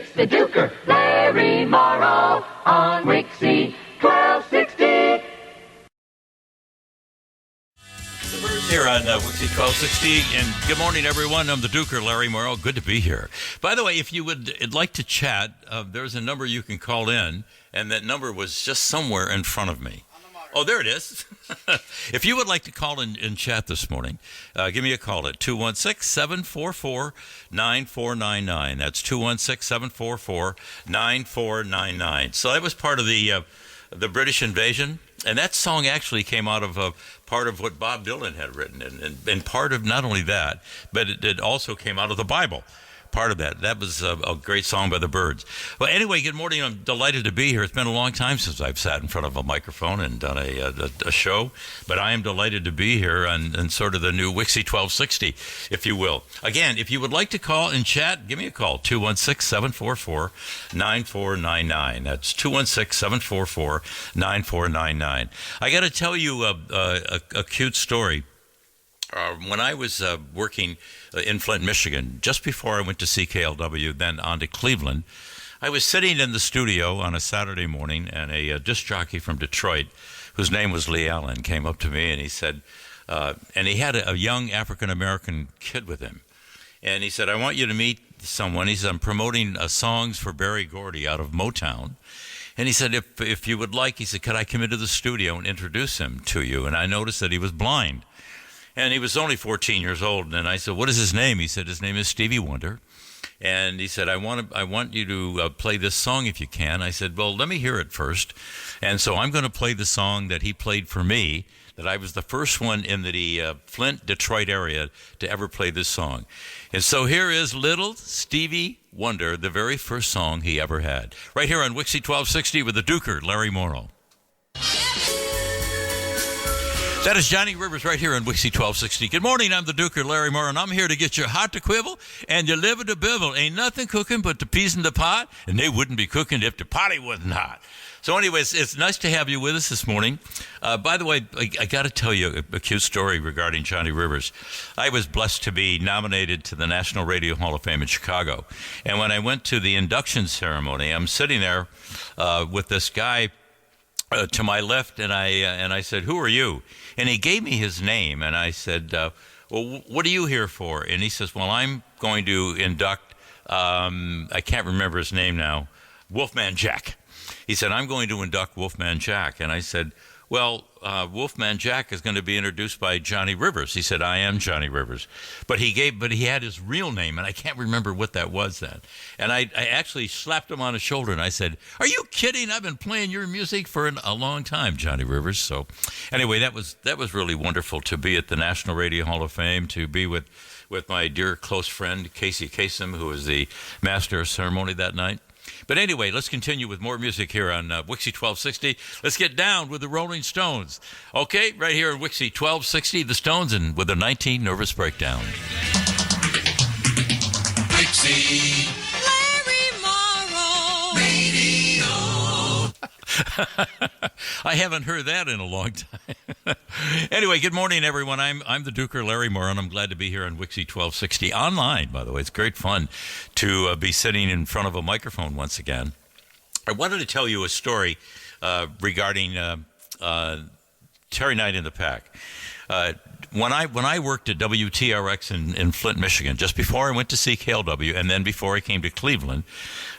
It's the Duker, Larry Morrow, on WIXY1260. Here on WIXY1260, and good morning, everyone. I'm the Duker, Larry Morrow. Good to be here. By the way, if you would like to chat, there's a number you can call in, and that number was just somewhere in front of me. Oh, there it is. If you would like to call in and chat this morning, give me a call at 216-744-9499. That's 216-744-9499. So that was part of the British invasion. And that song actually came out of part of what Bob Dylan had written. And part of not only that, but it also came out of the Bible. Part of that. That was a great song by the Byrds. Well, anyway, good morning. I'm delighted to be here. It's been a long time since I've sat in front of a microphone and done a show, but I am delighted to be here on sort of the new WIXY 1260, if you will. Again, if you would like to call and chat, give me a call, 216-744-9499. That's 216-744-9499. I got to tell you a cute story. When I was working in Flint, Michigan, just before I went to CKLW, then on to Cleveland, I was sitting in the studio on a Saturday morning, and a disc jockey from Detroit, whose name was Lee Allen, came up to me, and he said, and he had a young African-American kid with him, and he said, I want you to meet someone. He said, I'm promoting songs for Berry Gordy out of Motown. And he said, if you would like, he said, could I come into the studio and introduce him to you? And I noticed that he was blind. And he was only 14 years old. And I said, what is his name? He said, his name is Stevie Wonder. And he said, I want you to play this song if you can. I said, well, let me hear it first. And so I'm going to play the song that he played for me, that I was the first one in the Flint, Detroit area to ever play this song. And so here is little Stevie Wonder, the very first song he ever had. Right here on WIXY 1260 with the Duker, Larry Morrow. That is Johnny Rivers right here on WIXY 1260. Good morning, I'm the Duker, Larry Morrow, and I'm here to get your heart to quivel and your liver to bivel. Ain't nothing cooking but the peas in the pot, and they wouldn't be cooking if the potty wasn't hot. So anyways, it's nice to have you with us this morning. By the way, I got to tell you a cute story regarding Johnny Rivers. I was blessed to be nominated to the National Radio Hall of Fame in Chicago. And when I went to the induction ceremony, I'm sitting there with this guy to my left, and I said, who are you? And he gave me his name, and I said, well, what are you here for? And he says, well, I'm going to induct, I can't remember his name now, Wolfman Jack. He said, I'm going to induct Wolfman Jack. And I said, well, Wolfman Jack is going to be introduced by Johnny Rivers. He said, I am Johnny Rivers. But he had his real name, and I can't remember what that was then. And I actually slapped him on the shoulder, and I said, are you kidding? I've been playing your music for a long time, Johnny Rivers. So anyway, that was really wonderful to be at the National Radio Hall of Fame, to be with my dear close friend, Casey Kasem, who was the master of ceremony that night. But anyway, let's continue with more music here on WIXY 1260. Let's get down with the Rolling Stones. Okay, right here on WIXY 1260, the Stones, and with a 19 Nervous Breakdown. WIXY Larry Morrow Radio. I haven't heard that in a long time. Anyway, good morning, everyone. I'm the Duker, Larry Morrow, and I'm glad to be here on WIXY 1260 online, by the way. It's great fun to be sitting in front of a microphone once again. I wanted to tell you a story regarding Terry Knight in the Pack. When I worked at WTRX in Flint, Michigan, just before I went to CKLW, and then before I came to Cleveland,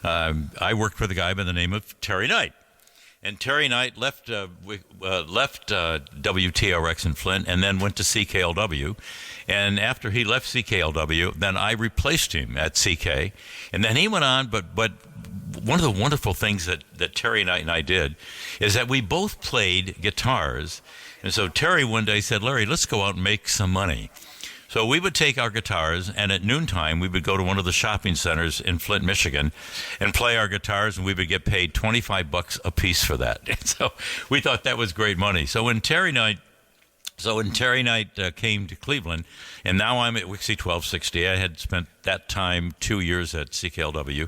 I worked with a guy by the name of Terry Knight. And Terry Knight left WTRX in Flint and then went to CKLW. And after he left CKLW, then I replaced him at CK. And then he went on, but one of the wonderful things that Terry Knight and I did is that we both played guitars. And so Terry one day said, Larry, let's go out and make some money. So we would take our guitars, and at noontime, we would go to one of the shopping centers in Flint, Michigan, and play our guitars, and we would get paid $25 a piece for that. And so we thought that was great money. So when Terry Knight came to Cleveland, and now I'm at WIXY 1260. I had spent that time 2 years at CKLW,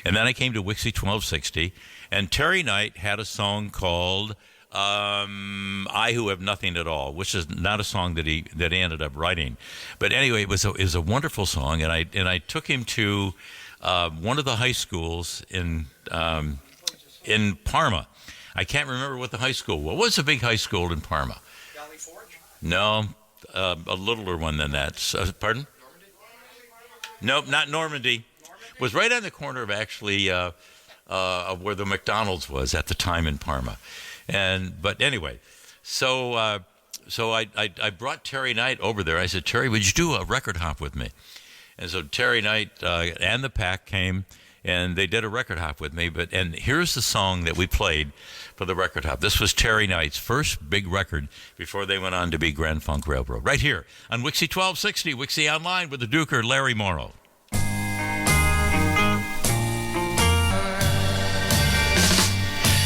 and then I came to WIXY 1260, and Terry Knight had a song called I Who Have Nothing at All, which is not a song that he ended up writing. But anyway, it was a wonderful song, and I took him to one of the high schools in Parma. I can't remember what the high school was. What was the big high school in Parma? Valley Forge? No, a littler one than that. Pardon? Nope, not Normandy. It was right on the corner of actually of where the McDonald's was at the time in Parma. But anyway, so I brought Terry Knight over there. I said, Terry, would you do a record hop with me? And so Terry Knight and the Pack came, and they did a record hop with me. And here's the song that we played for the record hop. This was Terry Knight's first big record before they went on to be Grand Funk Railroad. Right here on WIXY1260, WIXY Online with the Duker, Larry Morrow.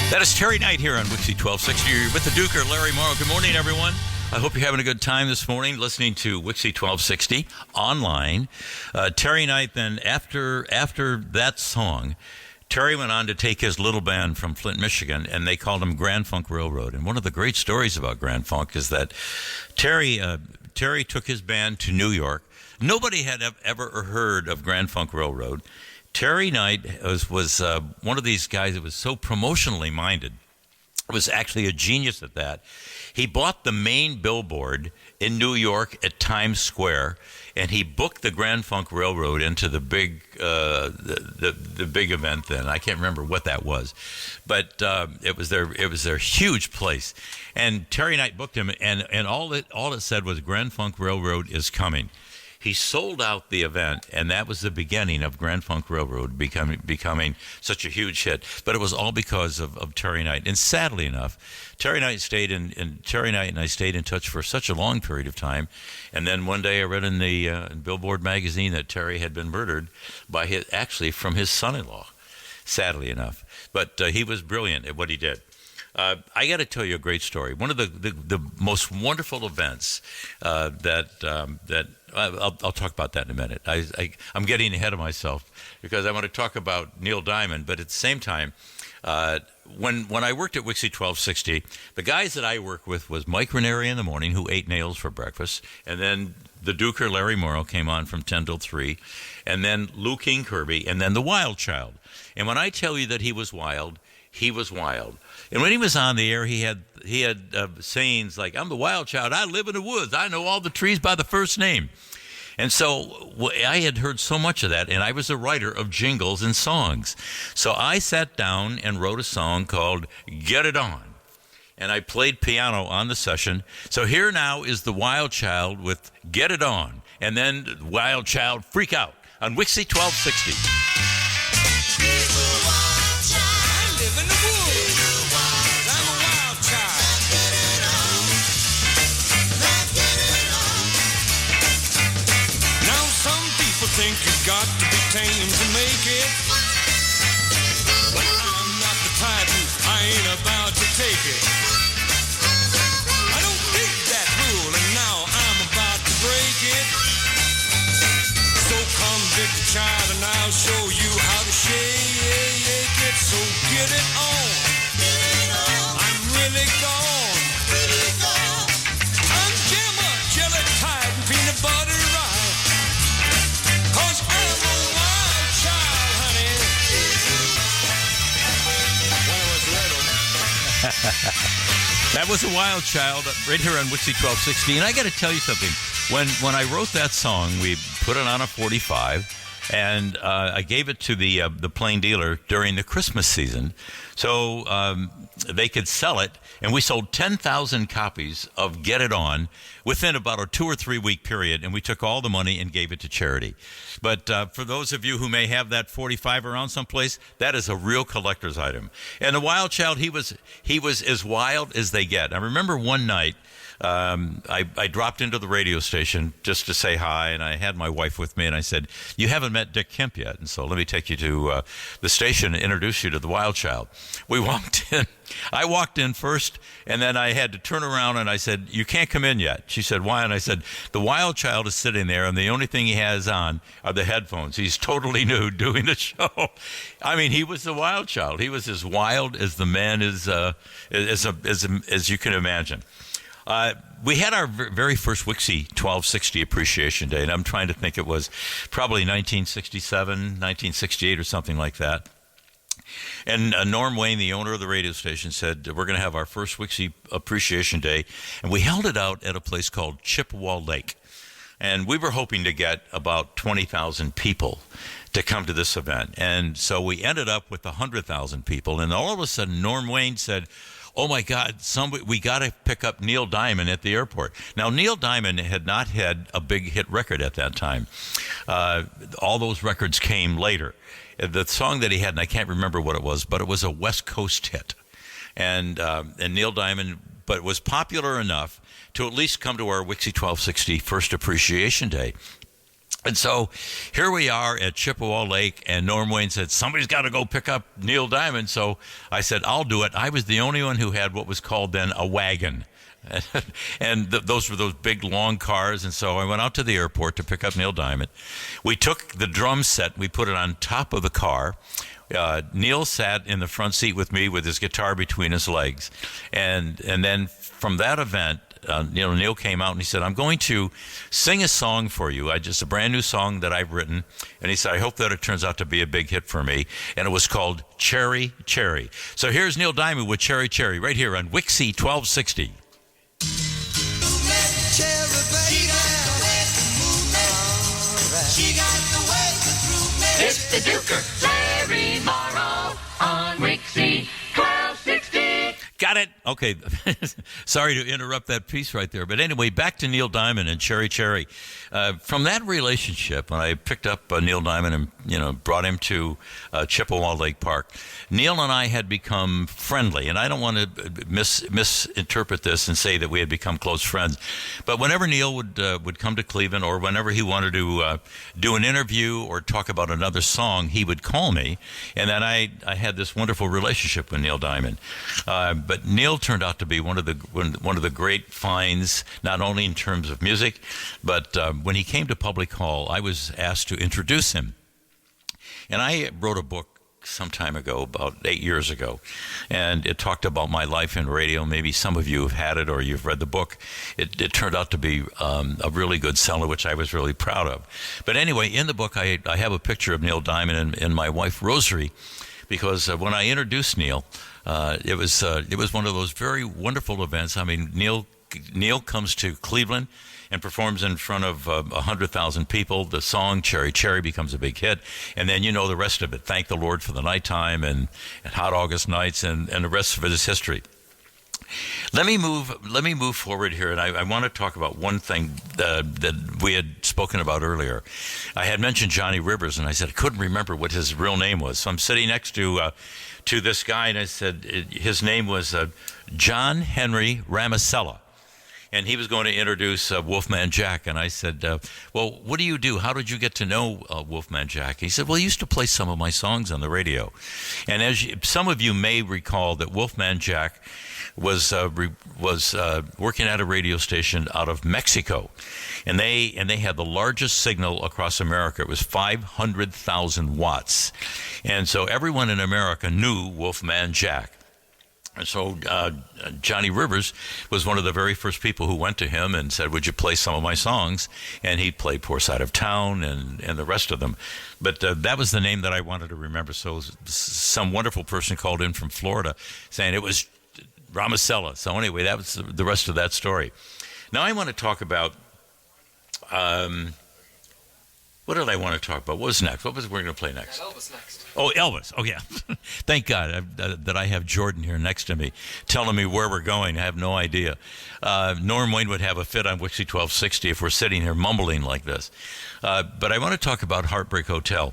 That is Terry Knight here on WIXY1260. You're with the Duker, Larry Morrow. Good morning, everyone. I hope you're having a good time this morning listening to WIXY1260 online. Terry Knight, then, after that song, Terry went on to take his little band from Flint, Michigan, and they called him Grand Funk Railroad. And one of the great stories about Grand Funk is that Terry took his band to New York. Nobody had ever heard of Grand Funk Railroad. Terry Knight was one of these guys that was so promotionally minded. Was actually a genius at that. He bought the main billboard in New York at Times Square, and he booked the Grand Funk Railroad into the big the big event then. I can't remember what that was, but it was their huge place. And Terry Knight booked him, and all it said was Grand Funk Railroad is coming. He sold out the event, and that was the beginning of Grand Funk Railroad becoming such a huge hit. But it was all because of Terry Knight. And sadly enough, Terry Knight and I stayed in touch for such a long period of time. And then one day I read in the in Billboard magazine that Terry had been murdered from his son-in-law, sadly enough. But he was brilliant at what he did. I got to tell you a great story. One of the most wonderful events that I'll talk about that in a minute. I'm getting ahead of myself because I want to talk about Neil Diamond, but at the same time, when I worked at WIXY1260, the guys that I worked with was Mike Ranieri in the morning, who ate nails for breakfast, and then the Duker, Larry Morrow, came on from 10 till 3, and then Lou King Kirby, and then the Wild Child. And when I tell you that he was wild, he was wild. And when he was on the air, he had sayings like, "I'm the Wild Child. I live in the woods. I know all the trees by the first name." And so I had heard so much of that, and I was a writer of jingles and songs. So I sat down and wrote a song called "Get It On." And I played piano on the session. So here now is the Wild Child with "Get It On." And then Wild Child Freak Out on WIXY 1260. Think you got to be tame to make it, but I'm not the type who I ain't about to take it. I don't dig that rule, and now I'm about to break it. So come, big child, and I'll show you how to shake it. So get it on. I'm really gone. I'm jammer, jelly tied, and peanut butter rye. 'Cause I'm a wild child, honey. When I was little. That was a Wild Child right here on WIXY 1260. And I got to tell you something. When I wrote that song, we put it on a 45, and I gave it to the Plain Dealer during the Christmas season, so they could sell it. And we sold 10,000 copies of Get It On within about a 2 or 3 week period, and we took all the money and gave it to charity. But for those of you who may have that 45 around someplace, that is a real collector's item. And the Wild Child, he was as wild as they get. I remember one night, I dropped into the radio station just to say hi, and I had my wife with me, and I said, "You haven't met Dick Kemp yet, and so let me take you to the station and introduce you to the Wild Child." We walked in. I walked in first, and then I had to turn around, and I said, "You can't come in yet." She said, "Why?" And I said, "The Wild Child is sitting there, and the only thing he has on are the headphones. He's totally nude doing the show." I mean, he was the Wild Child. He was as wild as the man is, as you can imagine. We had our very first WIXY 1260 Appreciation Day, and I'm trying to think, it was probably 1967, 1968 or something like that. And Norm Wayne, the owner of the radio station, said, we're going to have our first WIXY Appreciation Day. And we held it out at a place called Chippewa Lake. And we were hoping to get about 20,000 people to come to this event. And so we ended up with 100,000 people. And all of a sudden, Norm Wayne said, oh, my God, we got to pick up Neil Diamond at the airport. Now, Neil Diamond had not had a big hit record at that time. All those records came later. The song that he had, and I can't remember what it was, but it was a West Coast hit. And Neil Diamond, but was popular enough to at least come to our WIXY 1260 First Appreciation Day. And so here we are at Chippewa Lake, and Norm Wayne said, somebody's got to go pick up Neil Diamond. So I said, I'll do it. I was the only one who had what was called then a wagon. And those were those big, long cars. And so I went out to the airport to pick up Neil Diamond. We took the drum set, we put it on top of the car. Neil sat in the front seat with me with his guitar between his legs. And then from that event, Neil came out and he said, I'm going to sing a song for you. Just a brand new song that I've written. And he said, I hope that it turns out to be a big hit for me. And it was called Cherry, Cherry. So here's Neil Diamond with Cherry, Cherry right here on WIXY 1260. It's the Duker, Larry Morrow on WIXY 1260. Got it? Okay. Sorry to interrupt that piece right there. But anyway, back to Neil Diamond and Cherry Cherry. From that relationship, when I picked up Neil Diamond and, brought him to Chippewa Lake Park, Neil and I had become friendly. And I don't want to misinterpret this and say that we had become close friends. But whenever Neil would come to Cleveland, or whenever he wanted to do an interview or talk about another song, he would call me. And then I had this wonderful relationship with Neil Diamond. But Neil turned out to be one of the great finds, not only in terms of music, but when he came to Public Hall, I was asked to introduce him. And I wrote a book some time ago, about 8 years ago, and it talked about my life in radio. Maybe some of you have had it or you've read the book. It turned out to be a really good seller, which I was really proud of. But anyway, in the book, I have a picture of Neil Diamond and my wife, Rosary, because when I introduced Neil, it was one of those very wonderful events. I mean, Neil comes to Cleveland and performs in front of 100,000 people. The song Cherry Cherry becomes a big hit, and then the rest of it. Thank the Lord for the Nighttime and Hot August Nights, and the rest of it is history. Let me move forward here, and I want to talk about one thing that we had spoken about earlier. I had mentioned Johnny Rivers, and I said I couldn't remember what his real name was. So I'm sitting next to this guy, and I said his name was John Henry Ramosella. And he was going to introduce Wolfman Jack. And I said, well, what do you do? How did you get to know Wolfman Jack? He said, well, he used to play some of my songs on the radio. And some of you may recall that Wolfman Jack was working at a radio station out of Mexico. And they had the largest signal across America. It was 500,000 watts. And so everyone in America knew Wolfman Jack. And so Johnny Rivers was one of the very first people who went to him and said, would you play some of my songs? And he'd play Poor Side of Town and the rest of them. But that was the name that I wanted to remember. So some wonderful person called in from Florida saying it was Ramosella. So anyway, that was the rest of that story. Now I want to talk about... what did I want to talk about? What was next? What was we going to play next? Elvis next. Oh, Elvis. Oh, yeah. Thank God that I have Jordan here next to me telling me where we're going. I have no idea. Norm Wayne would have a fit on WIXY 1260 if we're sitting here mumbling like this. But I want to talk about Heartbreak Hotel.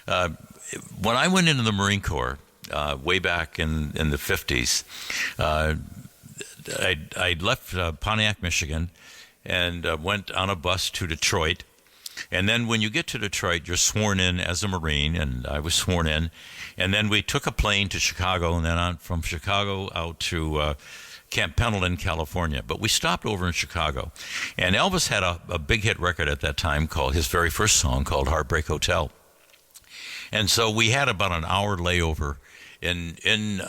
When I went into the Marine Corps way back in the 50s, I left Pontiac, Michigan, and went on a bus to Detroit. And then when you get to Detroit, you're sworn in as a Marine, and I was sworn in. And then we took a plane to Chicago, and then from Chicago out to Camp Pendleton, California. But we stopped over in Chicago. And Elvis had a big hit record at that time called his very first song called Heartbreak Hotel. And so we had about an hour layover in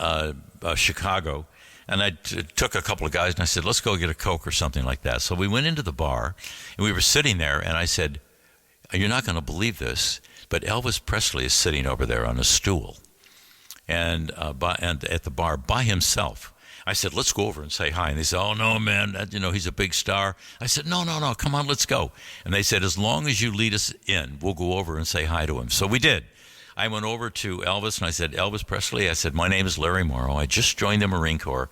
Chicago. And I took a couple of guys and I said, let's go get a Coke or something like that. So we went into the bar and we were sitting there and I said, you're not going to believe this, but Elvis Presley is sitting over there on a stool and at the bar by himself. I said, let's go over and say hi. And they said, oh, no, man, he's a big star. I said, no, come on, let's go. And they said, as long as you lead us in, we'll go over and say hi to him. So we did. I went over to Elvis and I said, Elvis Presley, I said, my name is Larry Morrow. I just joined the Marine Corps,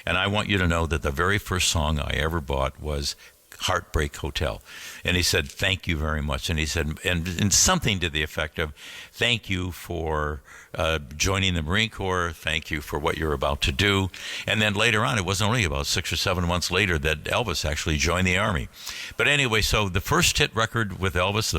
and I want you to know that the very first song I ever bought was Heartbreak Hotel. And he said, thank you very much. And he said, and something to the effect of, thank you for joining the Marine Corps. Thank you for what you're about to do. And then later on, it wasn't only about 6 or 7 months later that Elvis actually joined the Army. But anyway, so the first hit record with Elvis,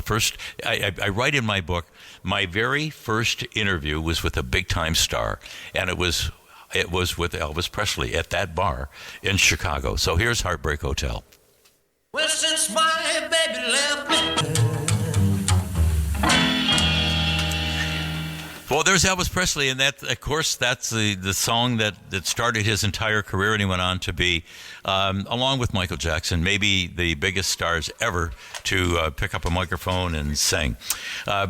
I write in my book, my very first interview was with a big-time star, and it was with Elvis Presley at that bar in Chicago. So here's Heartbreak Hotel. Well, since my baby left me. Well, there's Elvis Presley, and that, of course, that's the song that started his entire career, and he went on to be, along with Michael Jackson, maybe the biggest stars ever to pick up a microphone and sing.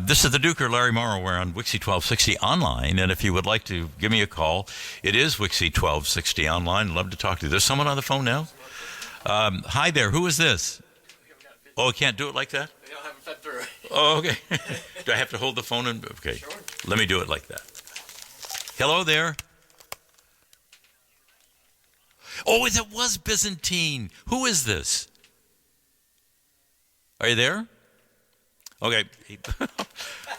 This is the Duker, Larry Morrow. We're on WIXY1260 Online, and if you would like to give me a call, it is WIXY1260 Online. Love to talk to you. There's someone on the phone now? Hi there. Who is this? Oh, I can't do it like that? They don't have it fed through. Oh, okay. Do I have to hold the phone? Okay. Sure. Let me do it like that. Hello there. Oh, it was Byzantine. Who is this? Are you there? Okay.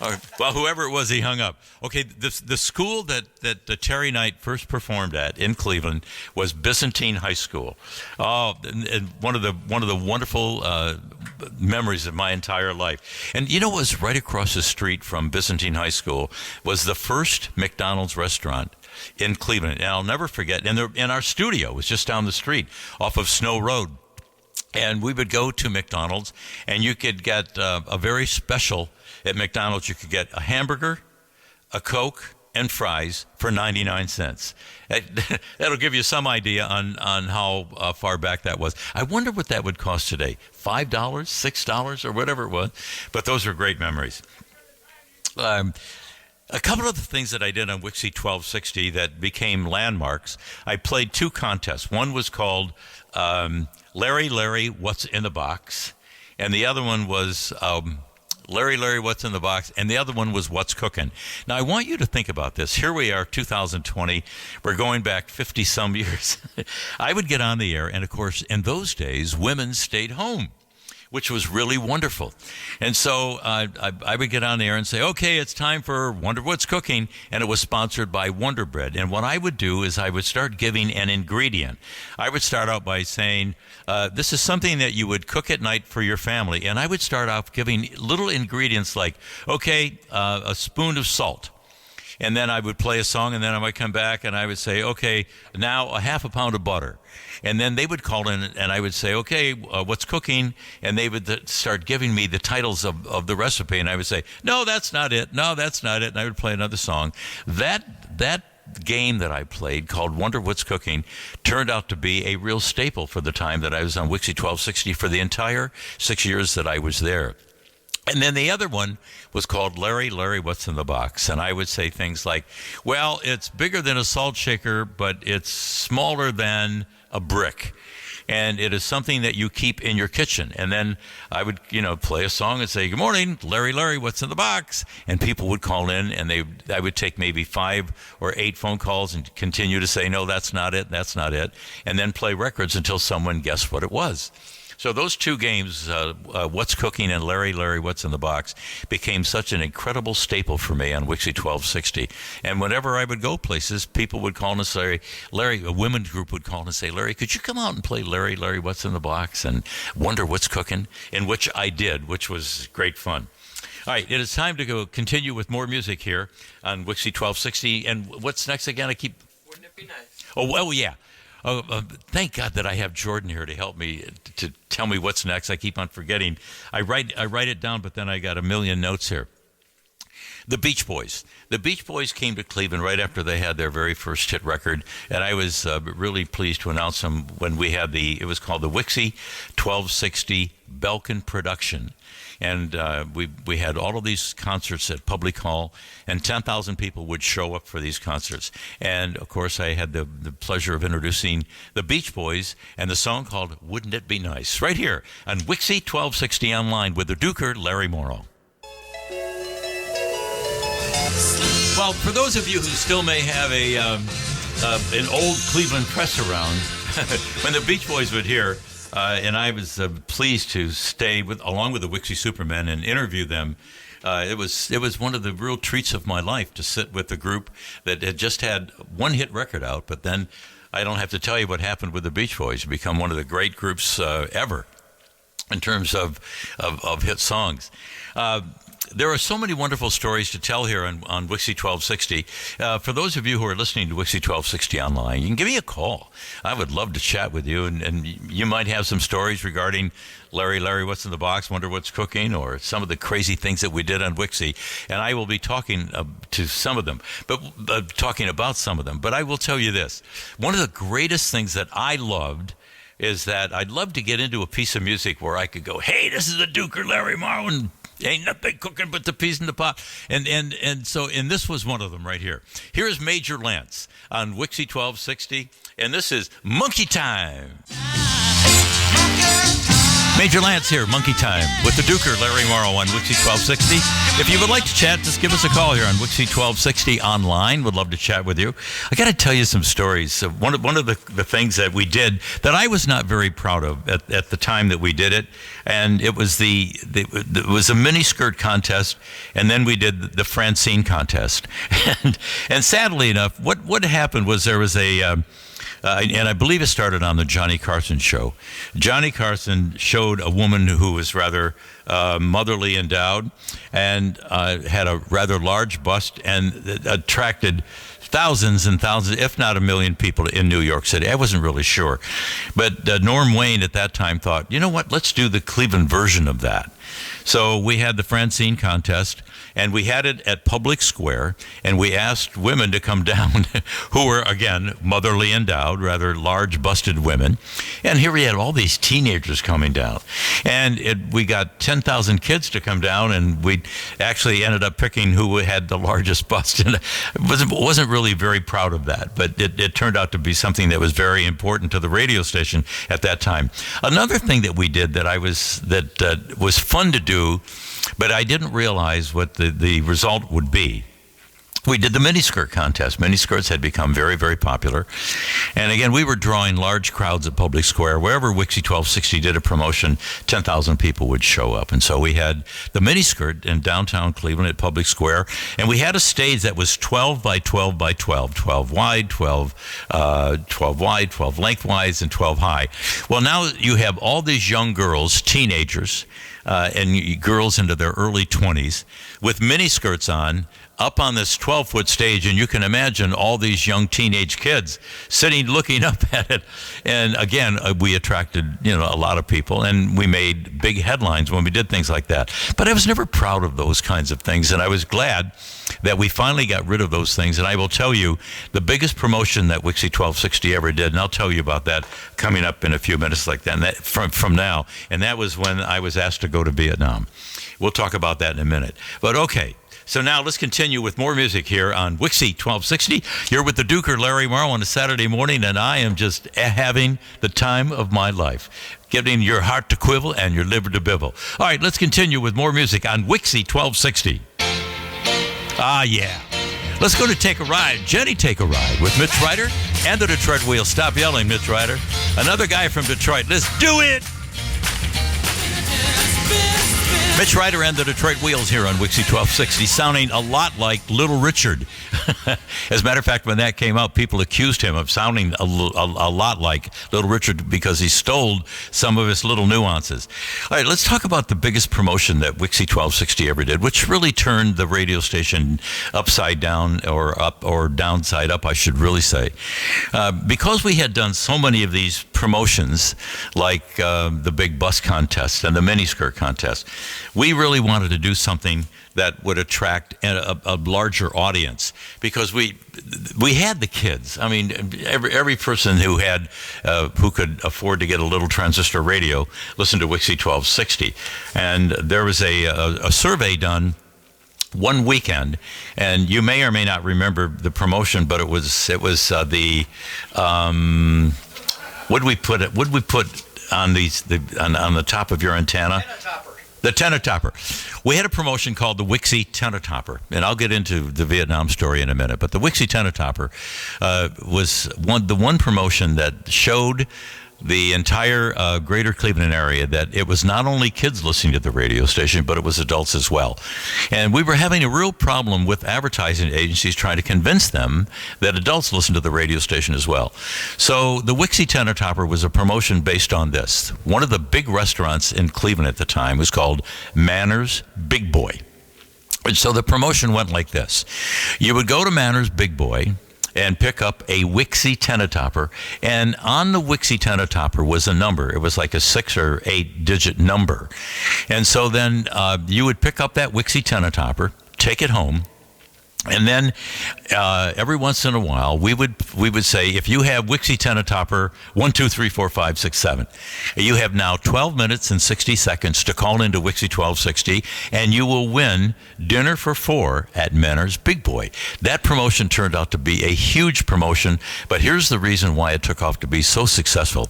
All right. Well, whoever it was, he hung up. Okay, the school that Terry Knight first performed at in Cleveland was Byzantine High School. Oh, and one of the wonderful memories of my entire life. And you know what was right across the street from Byzantine High School was the first McDonald's restaurant in Cleveland. And I'll never forget. And our studio was just down the street off of Snow Road. And we would go to McDonald's, and you could get a very special at McDonald's. You could get a hamburger, a Coke, and fries for 99 cents. That'll give you some idea on how far back that was. I wonder what that would cost today. $5, $6, or whatever it was. But those are great memories. A couple of the things that I did on WIXY 1260 that became landmarks, I played 2 contests. One was called Larry, What's in the Box? And the other one was Larry, What's in the Box? And the other one was What's Cooking? Now, I want you to think about this. Here we are, 2020. We're going back 50-some years. I would get on the air, and, of course, in those days, women stayed home, which was really wonderful. And so I would get on the air and say, okay, it's time for Wonder What's Cooking, and it was sponsored by Wonder Bread. And what I would do is I would start giving an ingredient. I would start out by saying, this is something that you would cook at night for your family. And I would start off giving little ingredients like, okay, a spoon of salt. And then I would play a song, and then I might come back and I would say, okay, now a half a pound of butter. And then they would call in, and I would say, okay, what's cooking? And they would start giving me the titles of the recipe, and I would say, no, that's not it. No, that's not it. And I would play another song. That game that I played called Wonder What's Cooking turned out to be a real staple for the time that I was on WIXY 1260 for the entire 6 years that I was there. And then the other one was called Larry, What's in the Box? And I would say things like, well, it's bigger than a salt shaker, but it's smaller than a brick. And it is something that you keep in your kitchen. And then I would, play a song and say, good morning, Larry, what's in the box? And people would call in, and I would take maybe 5 or 8 phone calls and continue to say, no, that's not it. And then play records until someone guessed what it was. So those 2 games, What's Cooking and Larry, What's in the Box, became such an incredible staple for me on WIXY 1260. And whenever I would go places, people would call and say, Larry, a women's group would call and say, Larry, could you come out and play Larry, What's in the Box? And Wonder What's Cooking? In which I did, which was great fun. All right, it is time to continue with more music here on WIXY 1260. And what's next again? Wouldn't it be nice? Oh, well, yeah. Thank God that I have Jordan here to help me to tell me what's next. I keep on forgetting. I write it down, but then I got a million notes here. The Beach Boys. The Beach Boys came to Cleveland right after they had their very first hit record, and I was really pleased to announce them when we had it was called the WIXY1260 Belkin production. And we had all of these concerts at Public Hall, and 10,000 people would show up for these concerts. And, of course, I had the pleasure of introducing the Beach Boys and the song called Wouldn't It Be Nice, right here on WIXY1260 Online with the Duker, Larry Morrow. Well, for those of you who still may have an old Cleveland press around, when the Beach Boys would hear, and I was pleased to stay along with the WIXY Supermen and interview them. It was one of the real treats of my life to sit with a group that had just had one hit record out, but then I don't have to tell you what happened with the Beach Boys. Become one of the great groups ever in terms of hit songs. There are so many wonderful stories to tell here on WIXY1260. For those of you who are listening to WIXY1260 Online, you can give me a call. I would love to chat with you, and you might have some stories regarding Larry, what's in the box, wonder what's cooking, or some of the crazy things that we did on WIXY. And I will be talking to some of them, but talking about some of them. But I will tell you this. One of the greatest things that I loved is that I'd love to get into a piece of music where I could go, hey, this is the Duker, Larry Morrow, and ain't nothing cooking but the peas in the pot. And this was one of them right here. Here's Major Lance on WIXY1260, and this is Monkey Time. Major Lance here, Monkey Time, with the Duker, Larry Morrow on WIXY1260. If you would like to chat, just give us a call here on WIXY1260 Online. Would love to chat with you. I got to tell you some stories. One of the things that we did that I was not very proud of at the time that we did it, and it was it was a mini skirt contest, and then we did the Francine contest. And sadly enough, what happened was there was and I believe it started on the Johnny Carson show. Johnny Carson showed a woman who was rather motherly endowed and had a rather large bust and attracted thousands and thousands, if not 1 million people in New York City. I wasn't really sure. But Norm Wayne at that time thought, you know what, let's do the Cleveland version of that. So we had the Francine contest, and we had it at Public Square, and we asked women to come down who were, again, motherly endowed, rather large busted women. And here we had all these teenagers coming down. And we got 10,000 kids to come down, and we actually ended up picking who had the largest bust. And I wasn't really very proud of that, but it turned out to be something that was very important to the radio station at that time. Another thing that we did that was fun to do, but I didn't realize what the result would be. We did the miniskirt contest. Miniskirts had become very, very popular. And again, we were drawing large crowds at Public Square. Wherever WIXY1260 did a promotion, 10,000 people would show up. And so we had the miniskirt in downtown Cleveland at Public Square. And we had a stage that was 12 by 12 by 12, 12 wide, 12 wide, 12 lengthwise, and 12 high. Well, now you have all these young girls, teenagers, and girls into their early 20s with miniskirts on, up on this 12-foot stage, and you can imagine all these young teenage kids sitting looking up at it. And again, we attracted a lot of people, and we made big headlines when we did things like that. But I was never proud of those kinds of things, and I was glad that we finally got rid of those things. And I will tell you, the biggest promotion that WIXY1260 ever did, and I'll tell you about that coming up in a few minutes like that, and that from now, and that was when I was asked to go to Vietnam. We'll talk about that in a minute. But okay. So now let's continue with more music here on WIXY1260. You're with the Duker, Larry Morrow, on a Saturday morning, and I am just having the time of my life, getting your heart to quiver and your liver to bibble. All right, let's continue with more music on WIXY1260. Ah, yeah. Let's go to Take a Ride. Jenny, Take a Ride with Mitch Ryder and the Detroit Wheels. Stop yelling, Mitch Ryder. Another guy from Detroit. Let's do it. Mitch Ryder and the Detroit Wheels here on WIXY1260, sounding a lot like Little Richard. As a matter of fact, when that came out, people accused him of sounding a lot like Little Richard because he stole some of his little nuances. All right, let's talk about the biggest promotion that WIXY1260 ever did, which really turned the radio station upside down, or downside up, I should really say. Because we had done so many of these promotions, like the big bus contest and the miniskirt contest, we really wanted to do something that would attract a larger audience, because we had the kids. I mean, every person who could afford to get a little transistor radio listened to WIXY 1260, and there was a survey done one weekend, and you may or may not remember the promotion, but it was the what we put on on the top of your antenna? The Tenor-Topper. We had a promotion called the WIXY Tenor-Topper, and I'll get into the Vietnam story in a minute. But the WIXY Tenor-Topper was the one promotion that showed the entire greater Cleveland area that it was not only kids listening to the radio station, but it was adults as well. And we were having a real problem with advertising agencies trying to convince them that adults listen to the radio station as well. So the WIXY Tenor-Topper was a promotion based on this. One of the big restaurants in Cleveland at the time was called Manners Big Boy. And so the promotion went like this. You would go to Manners Big Boy and pick up a WIXY Tenor-Topper, and on the WIXY Tenor-Topper was a number. It was like a 6 or 8 digit number. And so then you would pick up that WIXY Tenor-Topper, take it home, and then every once in a while we would say, if you have WIXY Tenor-Topper 1, 2, 3, 4, 5, 6, 7, you have now 12 minutes and 60 seconds to call into WIXY 1260, and you will win dinner for 4 at Manners Big Boy. That promotion turned out to be a huge promotion, but here's the reason why it took off to be so successful.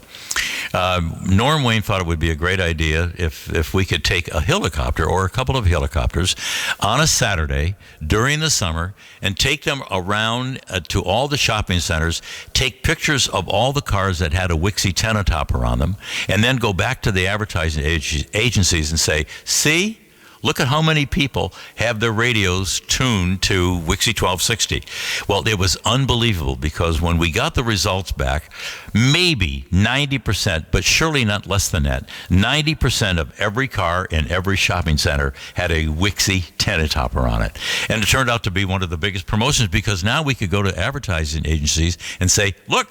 Norm Wayne thought it would be a great idea if we could take a helicopter or a couple of helicopters on a Saturday during the summer and take them around to all the shopping centers, take pictures of all the cars that had a WIXY Tenor-Topper on them, and then go back to the advertising agencies and say, see, look at how many people have their radios tuned to WIXY 1260. Well, it was unbelievable, because when we got the results back, maybe 90%, but surely not less than that, 90% of every car in every shopping center had a WIXY Tenor-Topper on it. And it turned out to be one of the biggest promotions, because now we could go to advertising agencies and say, look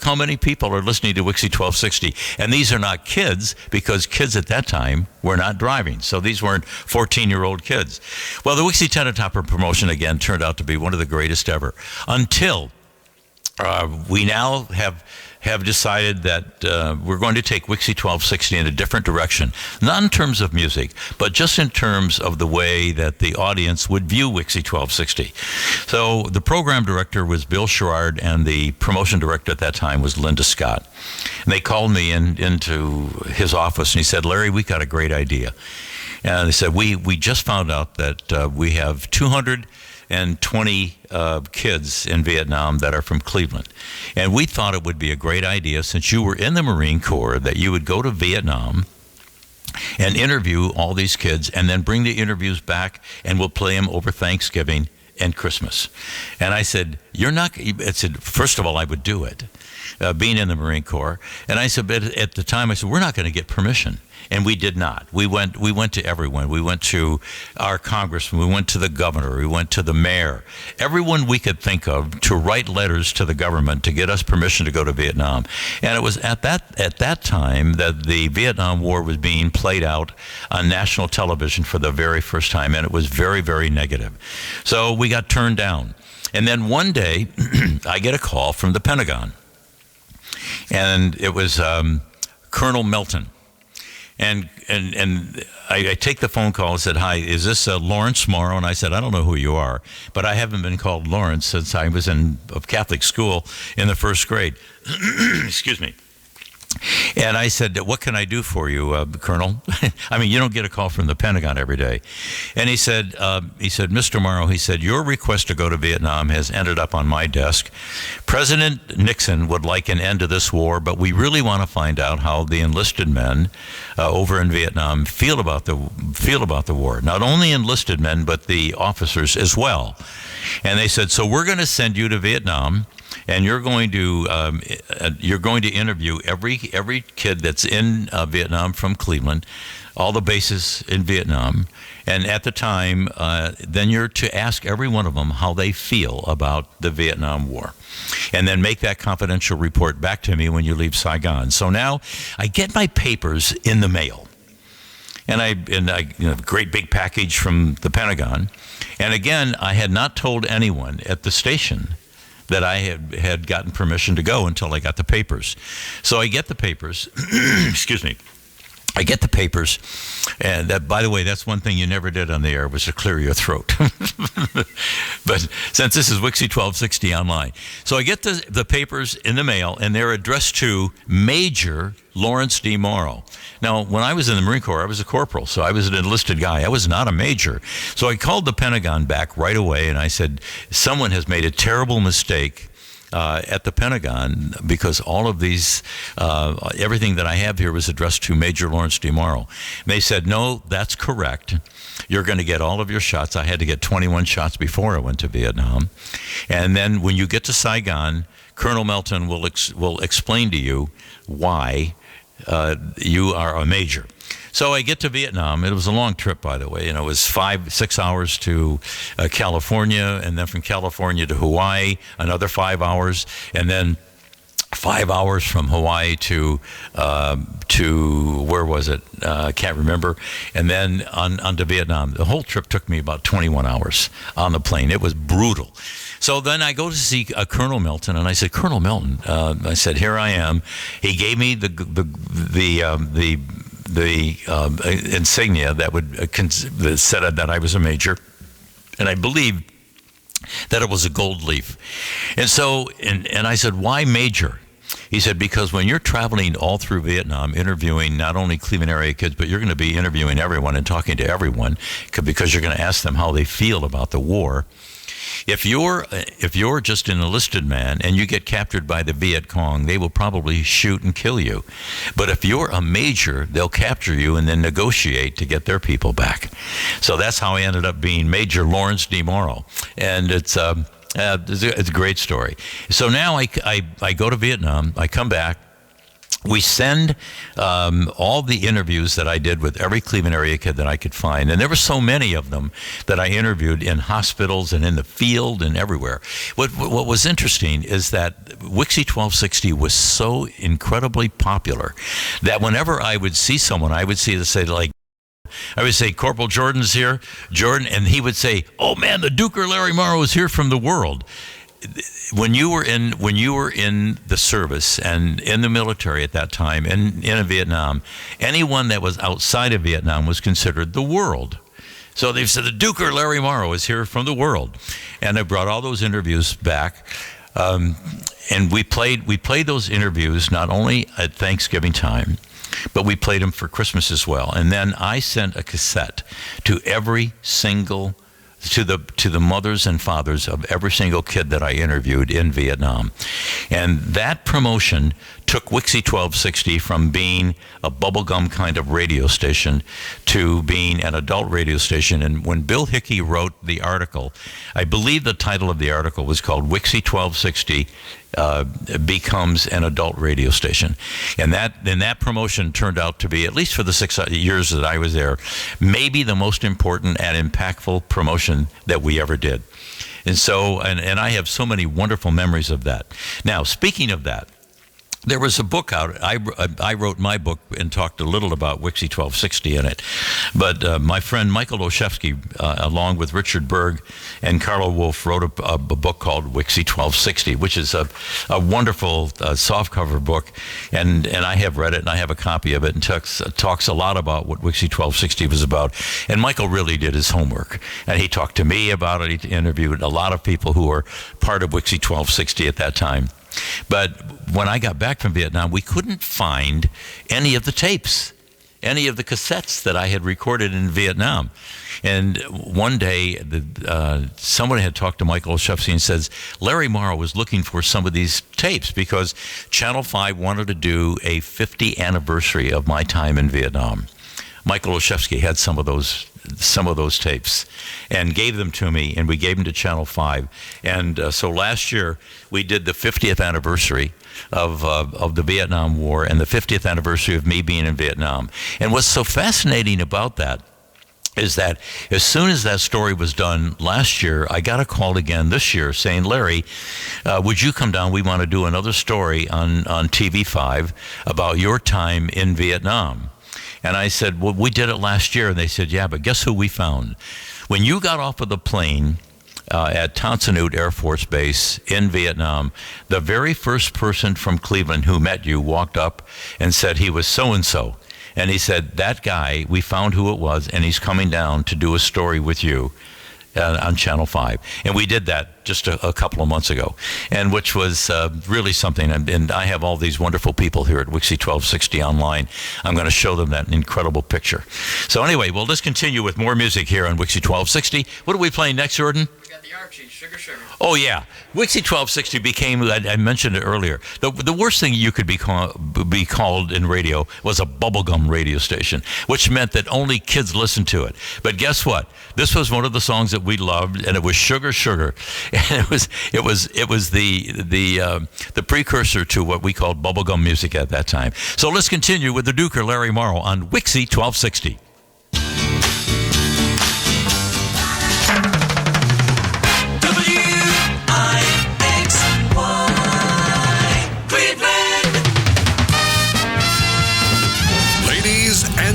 how many people are listening to WIXY 1260. And these are not kids, because kids at that time were not driving. So these weren't 14-year-old kids. Well, the WIXY Tenor-Topper promotion, again, turned out to be one of the greatest ever, until we now have decided that we're going to take WIXY 1260 in a different direction, not in terms of music, but just in terms of the way that the audience would view WIXY 1260. So the program director was Bill Sherrard, and the promotion director at that time was Linda Scott. And they called me into his office, and he said, Larry, we got a great idea. And they said, we just found out that we have 220 kids in Vietnam that are from Cleveland. And we thought it would be a great idea, since you were in the Marine Corps, that you would go to Vietnam and interview all these kids, and then bring the interviews back, and we'll play them over Thanksgiving and Christmas. And I said, I said, first of all, I would do it, being in the Marine Corps. And I said, but at the time, I said, we're not going to get permission. And we did not. We went to everyone. We went to our congressman. We went to the governor. We went to the mayor. Everyone we could think of to write letters to the government to get us permission to go to Vietnam. And it was at that time that the Vietnam War was being played out on national television for the very first time, and it was very, very negative. So we got turned down. And then one day, I get a call from the Pentagon, and it was Colonel Melton. And I take the phone call and said, hi, is this Lawrence Morrow? And I said, I don't know who you are, but I haven't been called Lawrence since I was in Catholic school in the first grade. Excuse me. And I said, what can I do for you, Colonel? I mean, you don't get a call from the Pentagon every day. And he said, Mr. Morrow, he said, your request to go to Vietnam has ended up on my desk. President Nixon would like an end to this war, but we really want to find out how the enlisted men over in Vietnam feel about the war. Not only enlisted men, but the officers as well. And they said, so we're going to send you to Vietnam, and you're going to interview every kid that's in Vietnam from Cleveland, all the bases in Vietnam, and at the time, then you're to ask every one of them how they feel about the Vietnam War, and then make that confidential report back to me when you leave Saigon. So now I get my papers in the mail, And I great big package from the Pentagon. And again, I had not told anyone at the station that I had gotten permission to go until I got the papers. So I get the papers. Excuse me. I get the papers, and that, by the way, that's one thing you never did on the air, was to clear your throat. But since this is WIXY1260 Online. So I get the papers in the mail, and they're addressed to Major Lawrence D. Morrow. Now, when I was in the Marine Corps, I was a corporal, so I was an enlisted guy. I was not a major. So I called the Pentagon back right away, and I said, someone has made a terrible mistake at the Pentagon, because all of these, everything that I have here was addressed to Major Lawrence D. Morrow. And they said, no, that's correct. You're going to get all of your shots. I had to get 21 shots before I went to Vietnam. And then when you get to Saigon, Colonel Melton will explain to you why you are a major. So I get to Vietnam. It was a long trip, by the way. It was 5-6 hours to California, and then from California to Hawaii, another 5 hours, and then 5 hours from Hawaii to where was it? I can't remember. And then on to Vietnam. The whole trip took me about 21 hours on the plane. It was brutal. So then I go to see Colonel Melton, and I said, Colonel Melton, I said, here I am. He gave me the insignia that said that I was a major, and I believe that it was a gold leaf. And so, and I said, why major? He said, because when you're traveling all through Vietnam, interviewing not only Cleveland area kids, but you're going to be interviewing everyone and talking to everyone, because you're going to ask them how they feel about the war. If you're just an enlisted man and you get captured by the Viet Cong, they will probably shoot and kill you. But if you're a major, they'll capture you and then negotiate to get their people back. So that's how I ended up being Major Lawrence D. Morrow. And it's a great story. So now I go to Vietnam. I come back. We send all the interviews that I did with every Cleveland area kid that I could find. And there were so many of them that I interviewed in hospitals and in the field and everywhere. What was interesting is that WIXY1260 was so incredibly popular that whenever I would see someone, I would say, like, I would say, Corporal Jordan's here, Jordan, and he would say, oh man, the Duker Larry Morrow is here from the world. When you were in the service and in the military at that time, in Vietnam, anyone that was outside of Vietnam was considered the world. So they said the Duker Larry Morrow is here from the world, and I brought all those interviews back, and we played those interviews not only at Thanksgiving time, but we played them for Christmas as well. And then I sent a cassette to every single. To the mothers and fathers of every single kid that I interviewed in Vietnam. And that promotion took WIXY1260 from being a bubblegum kind of radio station to being an adult radio station. And when Bill Hickey wrote the article, I believe the title of the article was called WIXY1260 becomes an adult radio station. And that promotion turned out to be, at least for the 6 years that I was there, maybe the most important and impactful promotion that we ever did. And so, and I have so many wonderful memories of that. Now, speaking of that, there was a book out. I wrote my book and talked a little about WIXY1260 in it. But my friend Michael Olszewski, along with Richard Berg and Carlo Wolf, wrote a book called WIXY1260, which is a wonderful softcover book. And I have read it, and I have a copy of it, and talks a lot about what WIXY1260 was about. And Michael really did his homework. And he talked to me about it. He interviewed a lot of people who were part of WIXY1260 at that time. But when I got back from Vietnam, we couldn't find any of the tapes, any of the cassettes that I had recorded in Vietnam. And one day, someone had talked to Michael Olszewski and says, Larry Morrow was looking for some of these tapes because Channel 5 wanted to do a 50th anniversary of my time in Vietnam. Michael Olszewski had some of those tapes and gave them to me, and we gave them to Channel 5. And so last year we did the 50th anniversary of the Vietnam War and the 50th anniversary of me being in Vietnam. And what's so fascinating about that is that as soon as that story was done last year, I got a call again this year saying, Larry, would you come down? We want to do another story on TV5 about your time in Vietnam. And I said, well, we did it last year. And they said, yeah, but guess who we found? When you got off of the plane at Tan Son Nhut Air Force Base in Vietnam, the very first person from Cleveland who met you walked up and said he was so-and-so. And he said, that guy, we found who it was, and he's coming down to do a story with you on Channel 5. And we did that just a couple of months ago, and which was really something. And I have all these wonderful people here at WIXY1260 Online. I'm going to show them that incredible picture. So anyway, we'll just continue with more music here on WIXY1260. What are we playing next, Jordan? We got the Archie, Sugar Sugar. Oh, yeah. WIXY1260 became, I mentioned it earlier, the worst thing you could be called in radio was a bubblegum radio station, which meant that only kids listened to it. But guess what? This was one of the songs that we loved, and it was Sugar Sugar. And it was the precursor to what we called bubblegum music at that time. So let's continue with the Duker, Larry Morrow, on WIXY1260.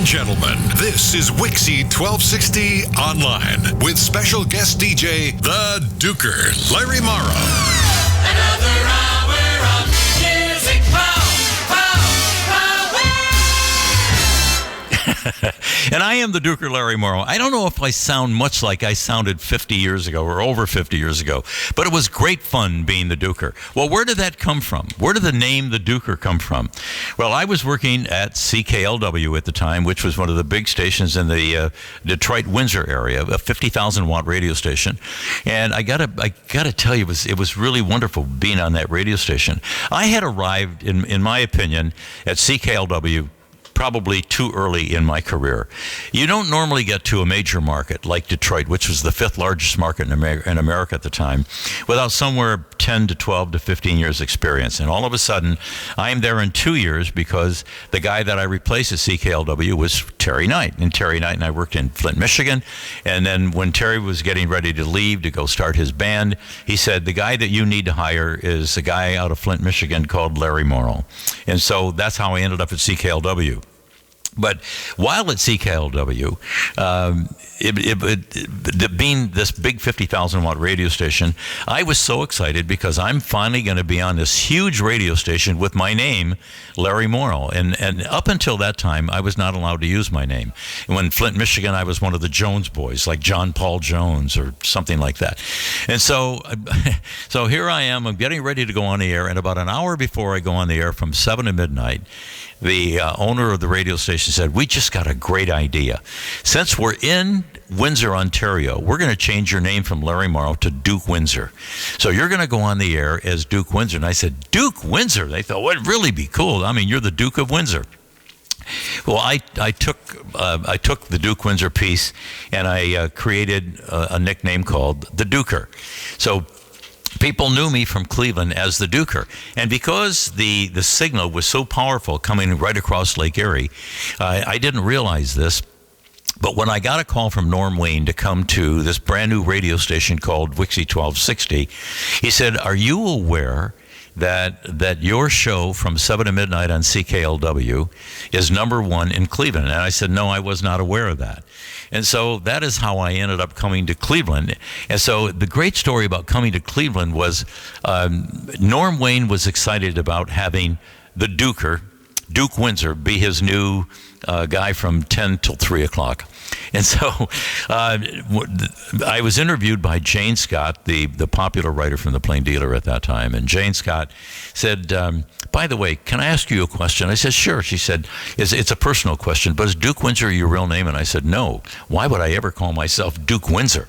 Gentlemen, this is WIXY 1260 Online with special guest DJ, the Duker, Larry Morrow. Another hour of music And I am the Duker, Larry Morrow. I don't know if I sound much like I sounded 50 years ago or over 50 years ago, but it was great fun being the Duker. Well, where did that come from? Where did the name the Duker come from? Well, I was working at CKLW at the time, which was one of the big stations in the Detroit-Windsor area, a 50,000-watt radio station. And I gotta tell you, it was really wonderful being on that radio station. I had arrived, in my opinion, at CKLW probably too early in my career. You don't normally get to a major market like Detroit, which was the fifth largest market in America at the time, without somewhere 10 to 12 to 15 years experience. And all of a sudden, I'm there in 2 years because the guy that I replaced at CKLW was Terry Knight. And Terry Knight and I worked in Flint, Michigan. And then when Terry was getting ready to leave to go start his band, he said, the guy that you need to hire is a guy out of Flint, Michigan called Larry Morrow. And so that's how I ended up at CKLW. But while at CKLW, being this big 50,000-watt radio station, I was so excited because I'm finally going to be on this huge radio station with my name, Larry Morrow. And up until that time, I was not allowed to use my name. And when Flint, Michigan, I was one of the Jones boys, like John Paul Jones or something like that. And so here I am. I'm getting ready to go on the air. And about an hour before I go on the air from 7 to midnight, the owner of the radio station said, we just got a great idea. Since we're in Windsor, Ontario, we're going to change your name from Larry Morrow to Duke Windsor. So you're going to go on the air as Duke Windsor. And I said, Duke Windsor? They thought, well, it'd really be cool. I mean, you're the Duke of Windsor. Well, I took the Duke Windsor piece and I created a nickname called the Duker. So people knew me from Cleveland as the Duker. And because the signal was so powerful coming right across Lake Erie, I didn't realize this. But when I got a call from Norm Wayne to come to this brand new radio station called WIXY1260, he said, are you aware that your show from 7 to midnight on CKLW is #1 in Cleveland? And I said, no, I was not aware of that. And so that is how I ended up coming to Cleveland. And so the great story about coming to Cleveland was Norm Wayne was excited about having the Duker, Duke Windsor, be his new guy from 10 till 3 o'clock. And so I was interviewed by Jane Scott, the popular writer from The Plain Dealer at that time. And Jane Scott said, by the way, can I ask you a question? I said, sure. She said, it's a personal question, but is Duke Windsor your real name? And I said, no. Why would I ever call myself Duke Windsor?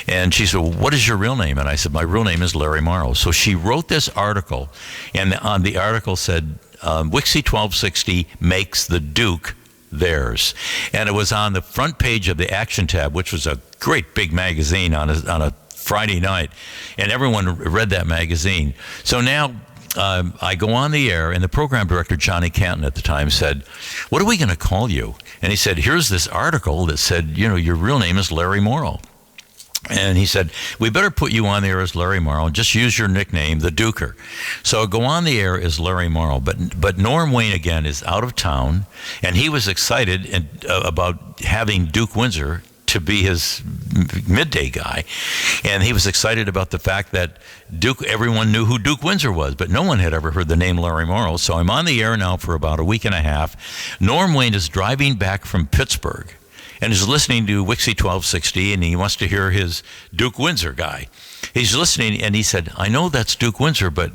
And she said, well, what is your real name? And I said, my real name is Larry Morrow. So she wrote this article, and on the article said, WIXY1260 makes the Duke theirs. And it was on the front page of the Action tab, which was a great big magazine on a Friday night, and everyone read that magazine. So now I go on the air, and the program director, Johnny Canton, at the time said, what are we going to call you? And he said, here's this article that said, your real name is Larry Morrow. And he said, we better put you on the air as Larry Morrow and just use your nickname, the Duker. So go on the air as Larry Morrow. But Norm Wayne, again, is out of town, and he was excited about having Duke Windsor to be his midday guy. And he was excited about the fact that everyone knew who Duke Windsor was, but no one had ever heard the name Larry Morrow. So I'm on the air now for about a week and a half. Norm Wayne is driving back from Pittsburgh and is listening to WIXY1260, and he wants to hear his Duke Windsor guy. He's listening, and he said, I know that's Duke Windsor, but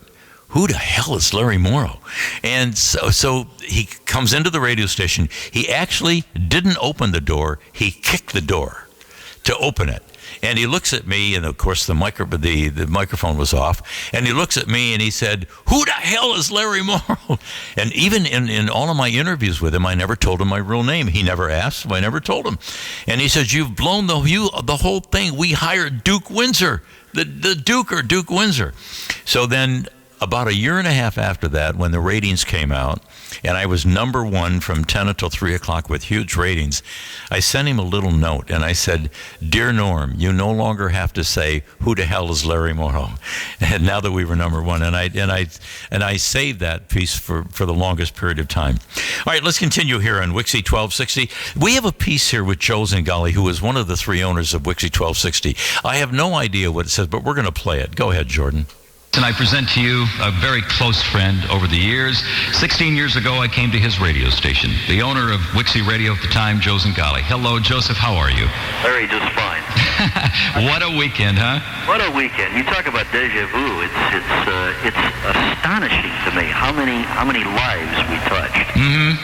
who the hell is Larry Morrow? And so he comes into the radio station. He actually didn't open the door. He kicked the door to open it. And he looks at me, and of course the microphone was off, and he looks at me and he said, who the hell is Larry Morrow? And even in all of my interviews with him, I never told him my real name. He never asked, so I never told him. And he says, you've blown the whole thing. We hired Duke Windsor, the Duker, Duke Windsor. So then about a year and a half after that, when the ratings came out, and I was number one from 10 until 3 o'clock with huge ratings, I sent him a little note, and I said, Dear Norm, you no longer have to say, who the hell is Larry Morrow? And now that we were number one, and I saved that piece for the longest period of time. All right, let's continue here on WIXY 1260. We have a piece here with Joe Zingali, who is one of the three owners of WIXY 1260. I have no idea what it says, but we're going to play it. Go ahead, Jordan. And I present to you a very close friend over the years. 16 years ago, I came to his radio station. The owner of WIXY Radio at the time, Joe Zingali. Hello, Joseph. How are you? Larry, just fine. What a weekend, huh? What a weekend. You talk about deja vu. It's astonishing to me how many lives we touched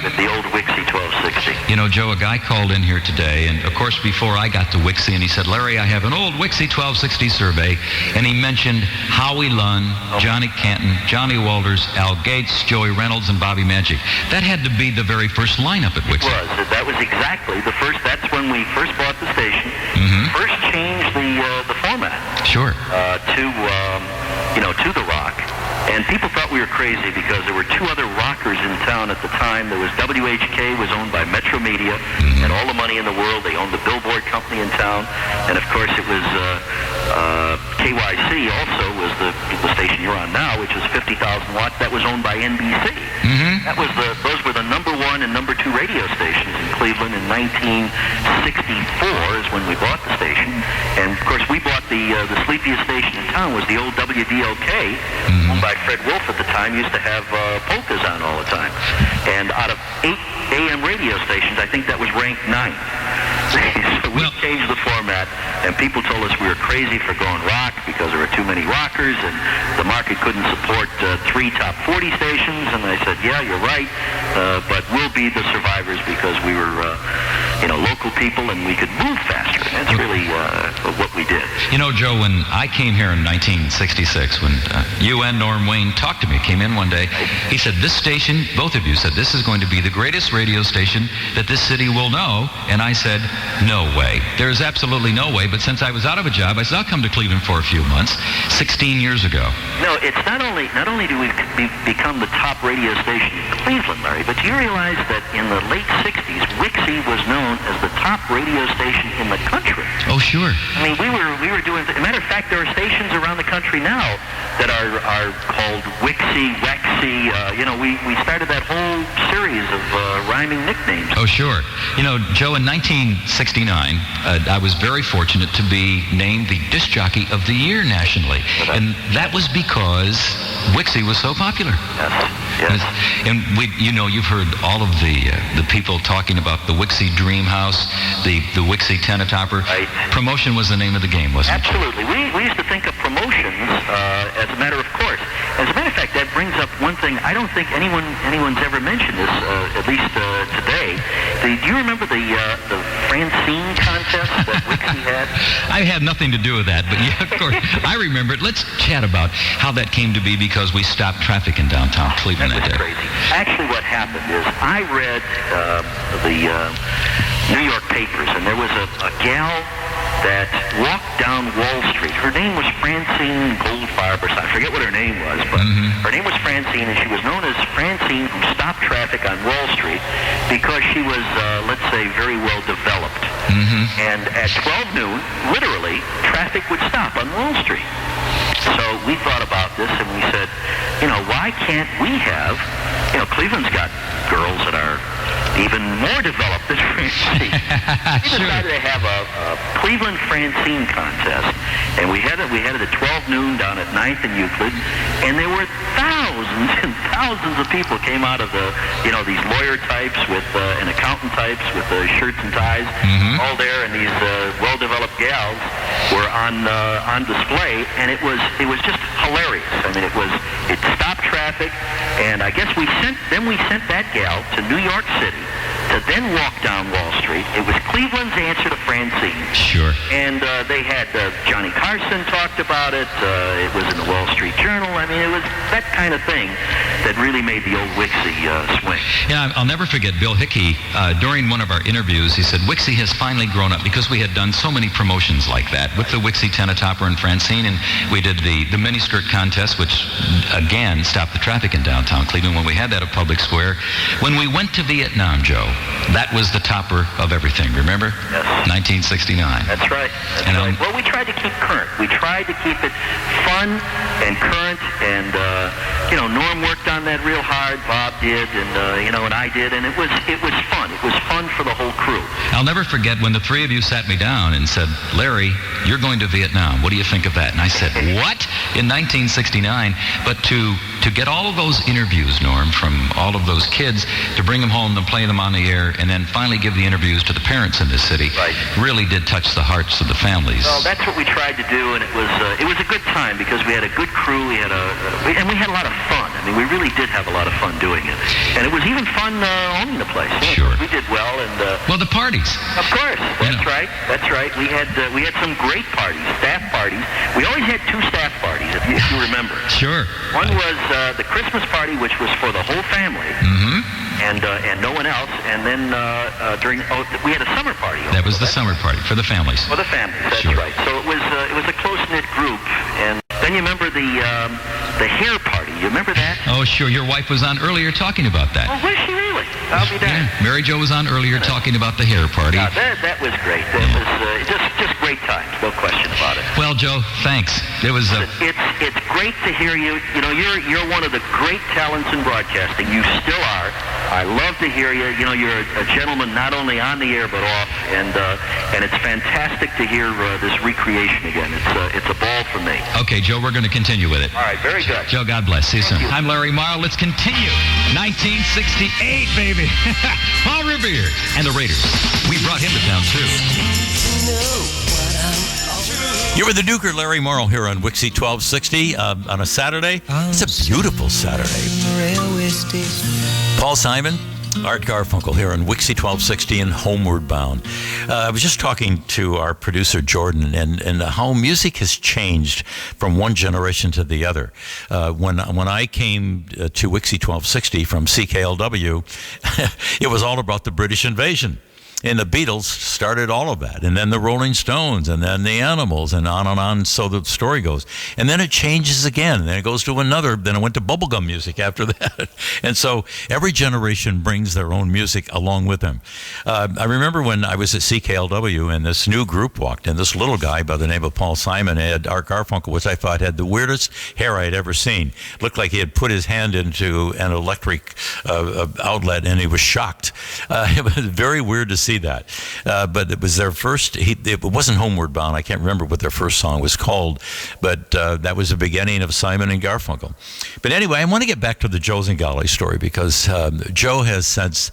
with the old WIXY 1260. You know, Joe, a guy called in here today, and of course before I got to WIXY, and he said, Larry, I have an old WIXY 1260 survey, and he mentioned Howie Lunn, Johnny Canton, Johnny Walters, Al Gates, Joey Reynolds, and Bobby Magic. That had to be the very first lineup at WIXY. That was exactly the first. That's when we first bought the station. First changed the format. Sure. To the rock. And people thought we were crazy because there were two other rockers in town at the time. There was WHK, was owned by Metro Media, and all the money in the world. They owned the Billboard company in town. And of course it was KYC also was the station you're on now, which was 50,000 watts. That was owned by NBC. Those were the number one and number two radio stations in Cleveland in 1964 is when we bought the station. And of course we bought the sleepiest station in town was the old WDLK, owned by Fred Wolf at the time, used to have polkas on all the time. And out of 8 AM radio stations, I think that was ranked 9th. So we changed the format, and people told us we were crazy for going rock because there were too many rockers, and the market couldn't support 3 top 40 stations. And I said, yeah, you're right, but we'll be the survivors because we were, local people, and we could move faster. That's really what we did. You know, Joe, when I came here in 1966, when you and Norm Wayne talked to me, came in one day, he said, this station, both of you said, this is going to be the greatest radio station that this city will know. And I said, no way. There's absolutely no way. But since I was out of a job, I said, I'll come to Cleveland for a few months, 16 years ago. No, it's not only do we become the top radio station in Cleveland, Larry, but do you realize that in the late 60s, WIXY was known as the top radio station in the country? Oh, sure. I mean, we were doing, as a matter of fact, there are stations around the country now that are called WIXY, WEXY. We started that whole series of rhyming nicknames. Oh, sure. You know, Joe, in 1969, I was very fortunate to be named the Disc Jockey of the Year nationally. And that was because WIXY was so popular. Yes. And you've heard all of the people talking about the WIXY Dream House, the WIXY Tenatopper. Right. Promotion was the name of the game, wasn't it? Absolutely. We used to think of promotions as a matter of course. As a matter of fact, that brings up one thing. I don't think anyone's ever mentioned this, at least today. Do you remember the Francine contest that WIXY had? I had nothing to do with that, but yeah, of course, I remember it. Let's chat about how that came to be because we stopped traffic in downtown Cleveland that day. Crazy. Actually, what happened is I read the New York papers, and there was a gal that walked down Wall Street. Her name was Francine Goldfarb or something. I forget what her name was, but her name was Francine, and she was known as Francine who stopped traffic on Wall Street because she was, let's say, very well developed. And at 12 noon, literally, traffic would stop on Wall Street. So we thought about this, and we said, why can't we have, Cleveland's got girls that are even more developed than Francine. We decided to have a Cleveland Francine contest, and we had it at 12 noon down at 9th and Euclid, and there were thousands and thousands of people came out of these lawyer types with and accountant types with shirts and ties, all there, and these well-developed gals were on display, and it was just hilarious. I mean, it stopped traffic, and I guess we sent that gal to New York City to then walk down Wall Street. It was Cleveland's answer to Francine. Sure. And they had Johnny Carson talked about it. It was in the Wall Street Journal. I mean, it was that kind of thing that really made the old WIXY swing. Yeah, I'll never forget Bill Hickey. During one of our interviews, he said, WIXY has finally grown up because we had done so many promotions like that with the WIXY Tenatopper and Francine, and we did the miniskirt contest, which, again, stopped the traffic in downtown Cleveland when we had that at Public Square. When we went to Vietnam, Joe, that was the topper of everything, remember? Yes. 1969. That's right. That's right. Well, we tried to keep current. We tried to keep it fun and current, and Norm worked on that real hard. Bob did, and I did, and it was fun. It was fun for the whole crew. I'll never forget when the three of you sat me down and said, Larry, you're going to Vietnam. What do you think of that? And I said, what? In 1969. But to get all of those interviews, Norm, from all of those kids, to bring them home and play them on the air, and then finally give the interviews to the parents in this city, really did touch the hearts of the families. Well, that's what we tried to do, and it was a good time because we had a good crew. We had and we had a lot of fun. I mean, we really did have a lot of fun doing it, and it was even fun owning the place. Sure, we did well, and well, the parties. Of course, that's right. That's right. We had some great parties, staff parties. We always had two staff parties, if you remember. Sure. One was the Christmas party, which was for the whole family. And no one else. And then we had a summer party. That was the summer party for the families. For the families, that's right. So it was a close-knit group. And then you remember the hair party. You remember that? Oh, sure. Your wife was on earlier talking about that. Oh, was she really? I'll be darned. Yeah. Mary Jo was on earlier talking about the hair party. Yeah, that was great. That was just great times, no question about it. Well, Joe, thanks. It was. It's great to hear you. You're one of the great talents in broadcasting. You still are. I love to hear you. You're a gentleman not only on the air but off, and it's fantastic to hear this recreation again. It's a ball for me. Okay, Joe, we're going to continue with it. All right, very good. Joe, God bless. See you soon. I'm Larry Morrow. Let's continue. 1968, baby. Paul Revere and the Raiders. We brought him to town too. You're with the Duker, Larry Morrow, here on WIXY 1260 on a Saturday. It's a beautiful Saturday. Paul Simon, Art Garfunkel here on WIXY 1260 and Homeward Bound. I was just talking to our producer, Jordan, and how music has changed from one generation to the other. When I came to WIXY 1260 from CKLW, it was all about the British invasion. And the Beatles started all of that, and then the Rolling Stones, and then the Animals, and on, so the story goes. And then it changes again, and then it goes to another, then it went to bubblegum music after that. And so every generation brings their own music along with them. I remember when I was at CKLW, and this new group walked in, this little guy by the name of Paul Simon had Art Garfunkel, which I thought had the weirdest hair I'd ever seen. Looked like he had put his hand into an electric outlet, and he was shocked. It was very weird to see that, but it was their first. It wasn't Homeward Bound. I can't remember what their first song was called, but that was the beginning of Simon and Garfunkel. But anyway, I want to get back to the Joe Zingale story because Joe has since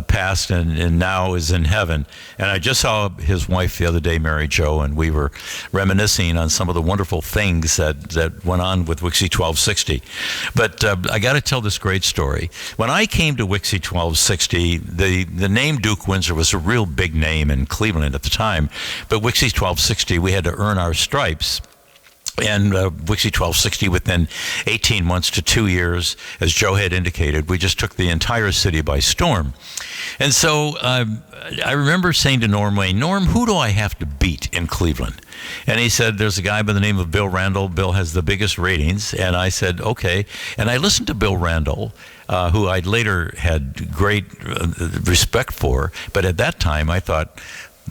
passed and now is in heaven. And I just saw his wife the other day, Mary Jo, and we were reminiscing on some of the wonderful things that went on with WIXY 1260. But I got to tell this great story. When I came to WIXY 1260, the name Duke Windsor was a real big name in Cleveland at the time, but WIXY 1260, we had to earn our stripes. And WIXY 1260, within 18 months to 2 years, as Joe had indicated, we just took the entire city by storm. And so I remember saying to Norm Wayne, Norm, who do I have to beat in Cleveland? And he said, there's a guy by the name of Bill Randall. Bill has the biggest ratings. And I said, okay. And I listened to Bill Randall, who I later had great respect for. But at that time, I thought,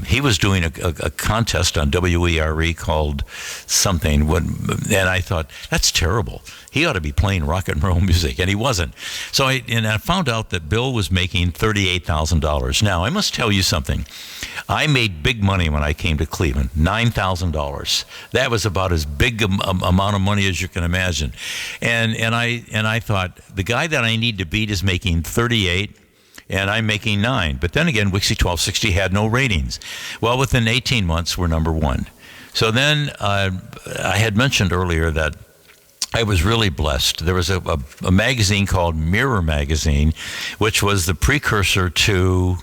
he was doing a contest on WERE called something, and I thought, that's terrible. He ought to be playing rock and roll music, and he wasn't. So I found out that Bill was making $38,000. Now, I must tell you something. I made big money when I came to Cleveland, $9,000. That was about as big amount of money as you can imagine. And I thought, the guy that I need to beat is making 38, and I'm making 9. But then again, WIXY1260 had no ratings. Well, within 18 months, we're number 1. So then I had mentioned earlier that I was really blessed. There was a magazine called Mirror Magazine, which was the precursor to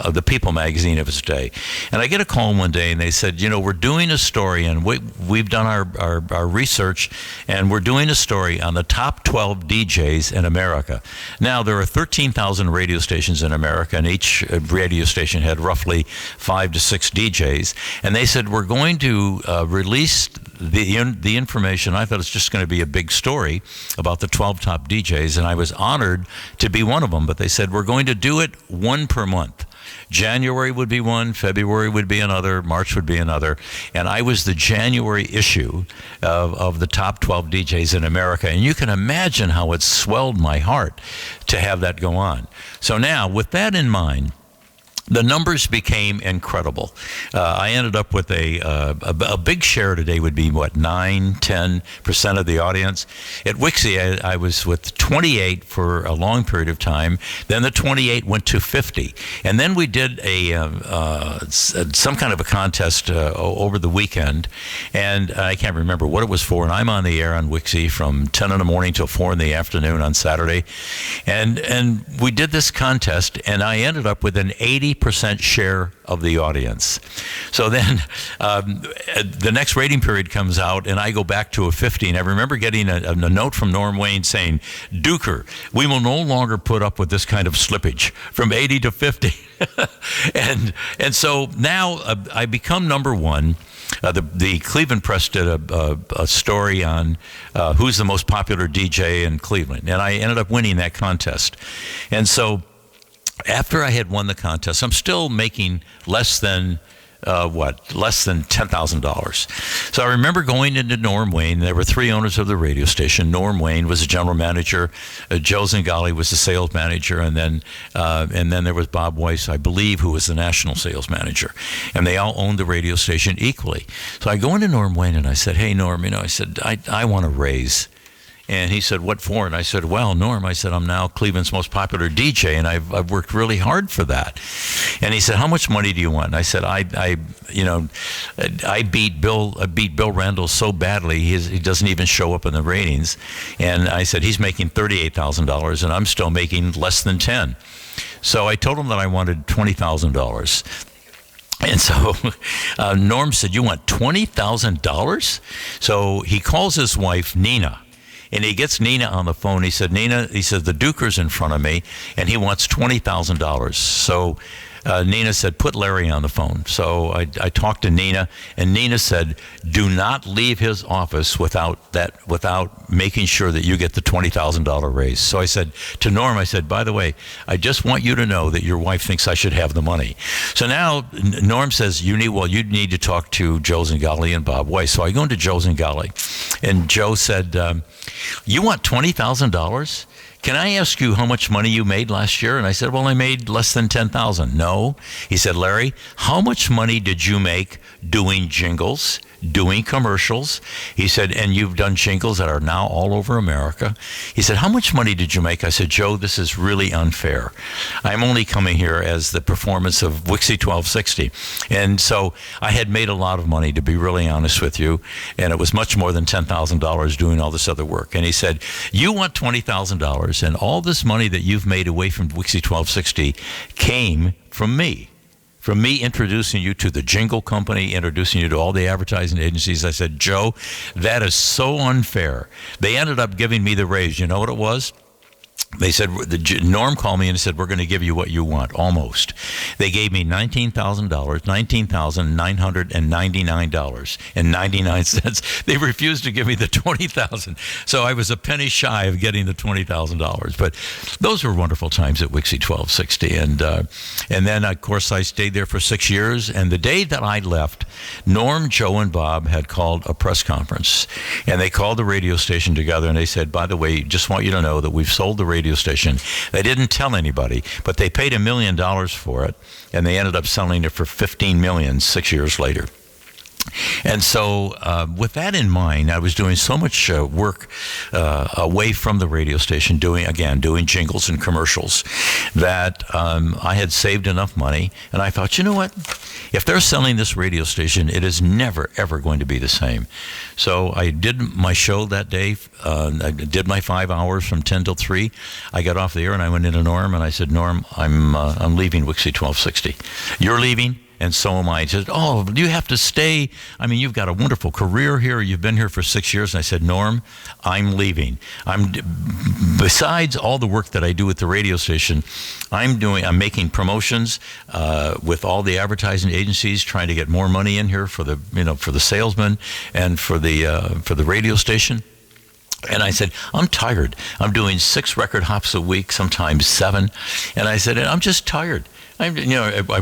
the People magazine of its day. And I get a call one day, and they said, we're doing a story, and we've done our research, and we're doing a story on the top 12 DJs in America. Now, there are 13,000 radio stations in America, and each radio station had roughly 5 to 6 DJs. And they said, we're going to release the information. I thought it's just going to be a big story about the 12 top DJs, and I was honored to be one of them. But they said, we're going to do it one per month. January would be one, February would be another, March would be another, and I was the January issue of the top 12 DJs in America, and you can imagine how it swelled my heart to have that go on. So now, with that in mind, the numbers became incredible. I ended up with a big share today would be, 9-10% of the audience. At WIXY, I was with 28 for a long period of time. Then the 28 went to 50. And then we did some kind of a contest over the weekend. And I can't remember what it was for. And I'm on the air on WIXY from 10 in the morning till 4 in the afternoon on Saturday. And we did this contest, and I ended up with an 80% share of the audience. So then the next rating period comes out, and I go back to a 50. And I remember getting a note from Norm Wayne saying, Duker, we will no longer put up with this kind of slippage from 80 to 50. and so now I become number 1. The Cleveland Press did a story on who's the most popular DJ in Cleveland, and I ended up winning that contest. And so after I had won the contest, I'm still making less than $10,000. So I remember going into Norm Wayne. There were 3 owners of the radio station. Norm Wayne was the general manager. Joe Zingali was the sales manager, and then there was Bob Weiss, I believe, who was the national sales manager. And they all owned the radio station equally. So I go into Norm Wayne, and I said, "Hey, Norm, I said I want a raise." And he said, "What for?" And I said, "Well, Norm," I said, "I'm now Cleveland's most popular DJ, and I've worked really hard for that." And he said, "How much money do you want?" And I said, I beat Bill Randall so badly he doesn't even show up in the ratings." And I said, "He's making $38,000, and I'm still making less than 10." So I told him that I wanted $20,000. And so Norm said, "You want $20,000?" So he calls his wife, Nina. And he gets Nina on the phone. He said, "Nina," he said, "the Duker's in front of me, and he wants $20,000. So Nina said, "Put Larry on the phone." So I talked to Nina, and Nina said, "Do not leave his office without making sure that you get the $20,000 raise." So I said to Norm, I said, "By the way, I just want you to know that your wife thinks I should have the money." So now Norm says, you need to talk to Joe Zingali and Bob Weiss. So I go into Joe Zingali, and Joe said, "You want $20,000? Can I ask you how much money you made last year?" And I said, "Well, I made less than $10,000. "No." He said, "Larry, how much money did you make doing jingles, doing commercials?" He said, "And you've done jingles that are now all over America." He said, "How much money did you make?" I said, "Joe, this is really unfair. I'm only coming here as the performance of WIXY1260. And so I had made a lot of money, to be really honest with you, and it was much more than $10,000 doing all this other work." And he said, "You want $20,000, and all this money that you've made away from WIXY1260 came from me. From me introducing you to the jingle company, introducing you to all the advertising agencies." I said, "Joe, that is so unfair." They ended up giving me the raise. You know what it was? They said, Norm called me and said, we're going to give you what you want, almost. They gave me $19,000, $19,999.99. They refused to give me the $20,000. So I was a penny shy of getting the $20,000. But those were wonderful times at WIXY 1260. And then, of course, I stayed there for 6 years. And the day that I left, Norm, Joe, and Bob had called a press conference. And they called the radio station together, and they said, by the way, just want you to know that we've sold the radio station. They didn't tell anybody, but they paid $1 million for it, and they ended up selling it for $15 million 6 years later. And so with that in mind, I was doing so much work away from the radio station, doing jingles and commercials, that I had saved enough money. And I thought, you know what? If they're selling this radio station, it is never, ever going to be the same. So I did my show that day. I did my 5 hours from 10 till 3. I got off the air and I went into Norm and I said, Norm, I'm leaving WIXY 1260. You're leaving? And so am I. He said, oh, you have to stay. I mean, you've got a wonderful career here. You've been here for 6 years. And I said, Norm, I'm leaving. Besides all the work that I do at the radio station, I'm making promotions with all the advertising agencies, trying to get more money in here for the salesmen and for the radio station. And I said, I'm tired. I'm doing 6 record hops a week, sometimes 7. And I said, I'm just tired. I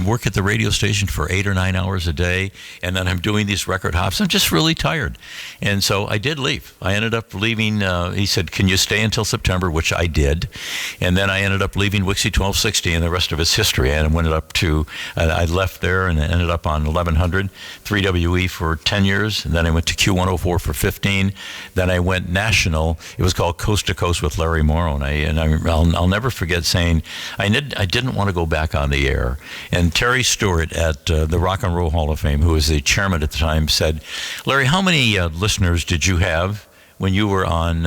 work at the radio station for 8 or 9 hours a day, and then I'm doing these record hops. I'm just really tired. And so I did leave. I ended up leaving. He said, can you stay until September, which I did. And then I ended up leaving WIXY 1260, and the rest of its history. And I left there and ended up on 1100, 3WE for 10 years. And then I went to Q104 for 15. Then I went national. It was called Coast to Coast with Larry Morrow. And I'll never forget saying, I didn't want to go back on the air. And Terry Stewart at the Rock and Roll Hall of Fame, who was the chairman at the time, said, Larry, how many listeners did you have when you were on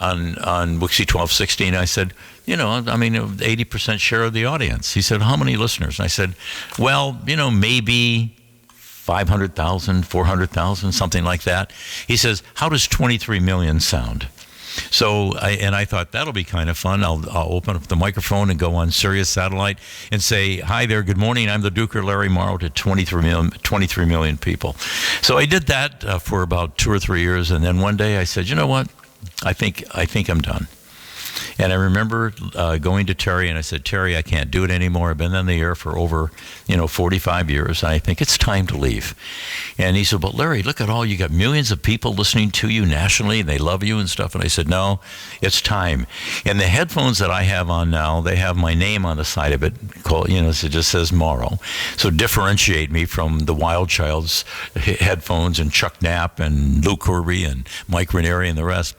WIXY 1260? And I said, 80% share of the audience. He said, how many listeners? And I said, well, maybe 500,000, 400,000, something like that. He says, how does 23 million sound? So I thought that'll be kind of fun. I'll open up the microphone and go on Sirius Satellite and say, hi there, good morning. I'm the Duker, Larry Morrow, to 23 million people. So I did that for about 2 or 3 years. And then one day I said, you know what? I think I'm done. And I remember going to Terry and I said, Terry, I can't do it anymore. I've been on the air for over, 45 years. And I think it's time to leave. And he said, but Larry, look at all, you got millions of people listening to you nationally and they love you and stuff. And I said, no, it's time. And the headphones that I have on now, they have my name on the side of it, it just says Morrow. So differentiate me from the Wild Child's headphones and Chuck Knapp and Lou Kirby and Mike Ranieri and the rest.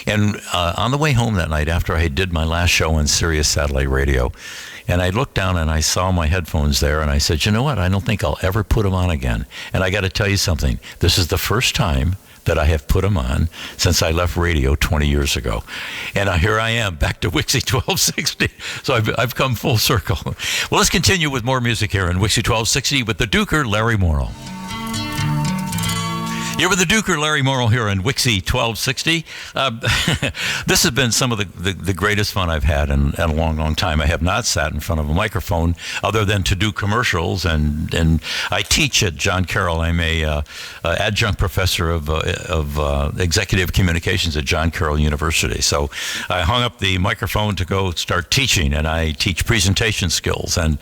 And on the way home that night, after I did my last show on Sirius Satellite Radio, and I looked down and I saw my headphones there, and I said, you know what? I don't think I'll ever put them on again. And I got to tell you something. This is the first time that I have put them on since I left radio 20 years ago. And here I am, back to WIXY 1260. So I've come full circle. Well, let's continue with more music here in WIXY 1260 with the Duker, Larry Morrow. You're with the Duker, Larry Morrow, here on WIXY 1260. This has been some of the greatest fun I've had in a long, long time. I have not sat in front of a microphone other than to do commercials, and I teach at John Carroll. I'm a adjunct professor of executive communications at John Carroll University. So I hung up the microphone to go start teaching, and I teach presentation skills and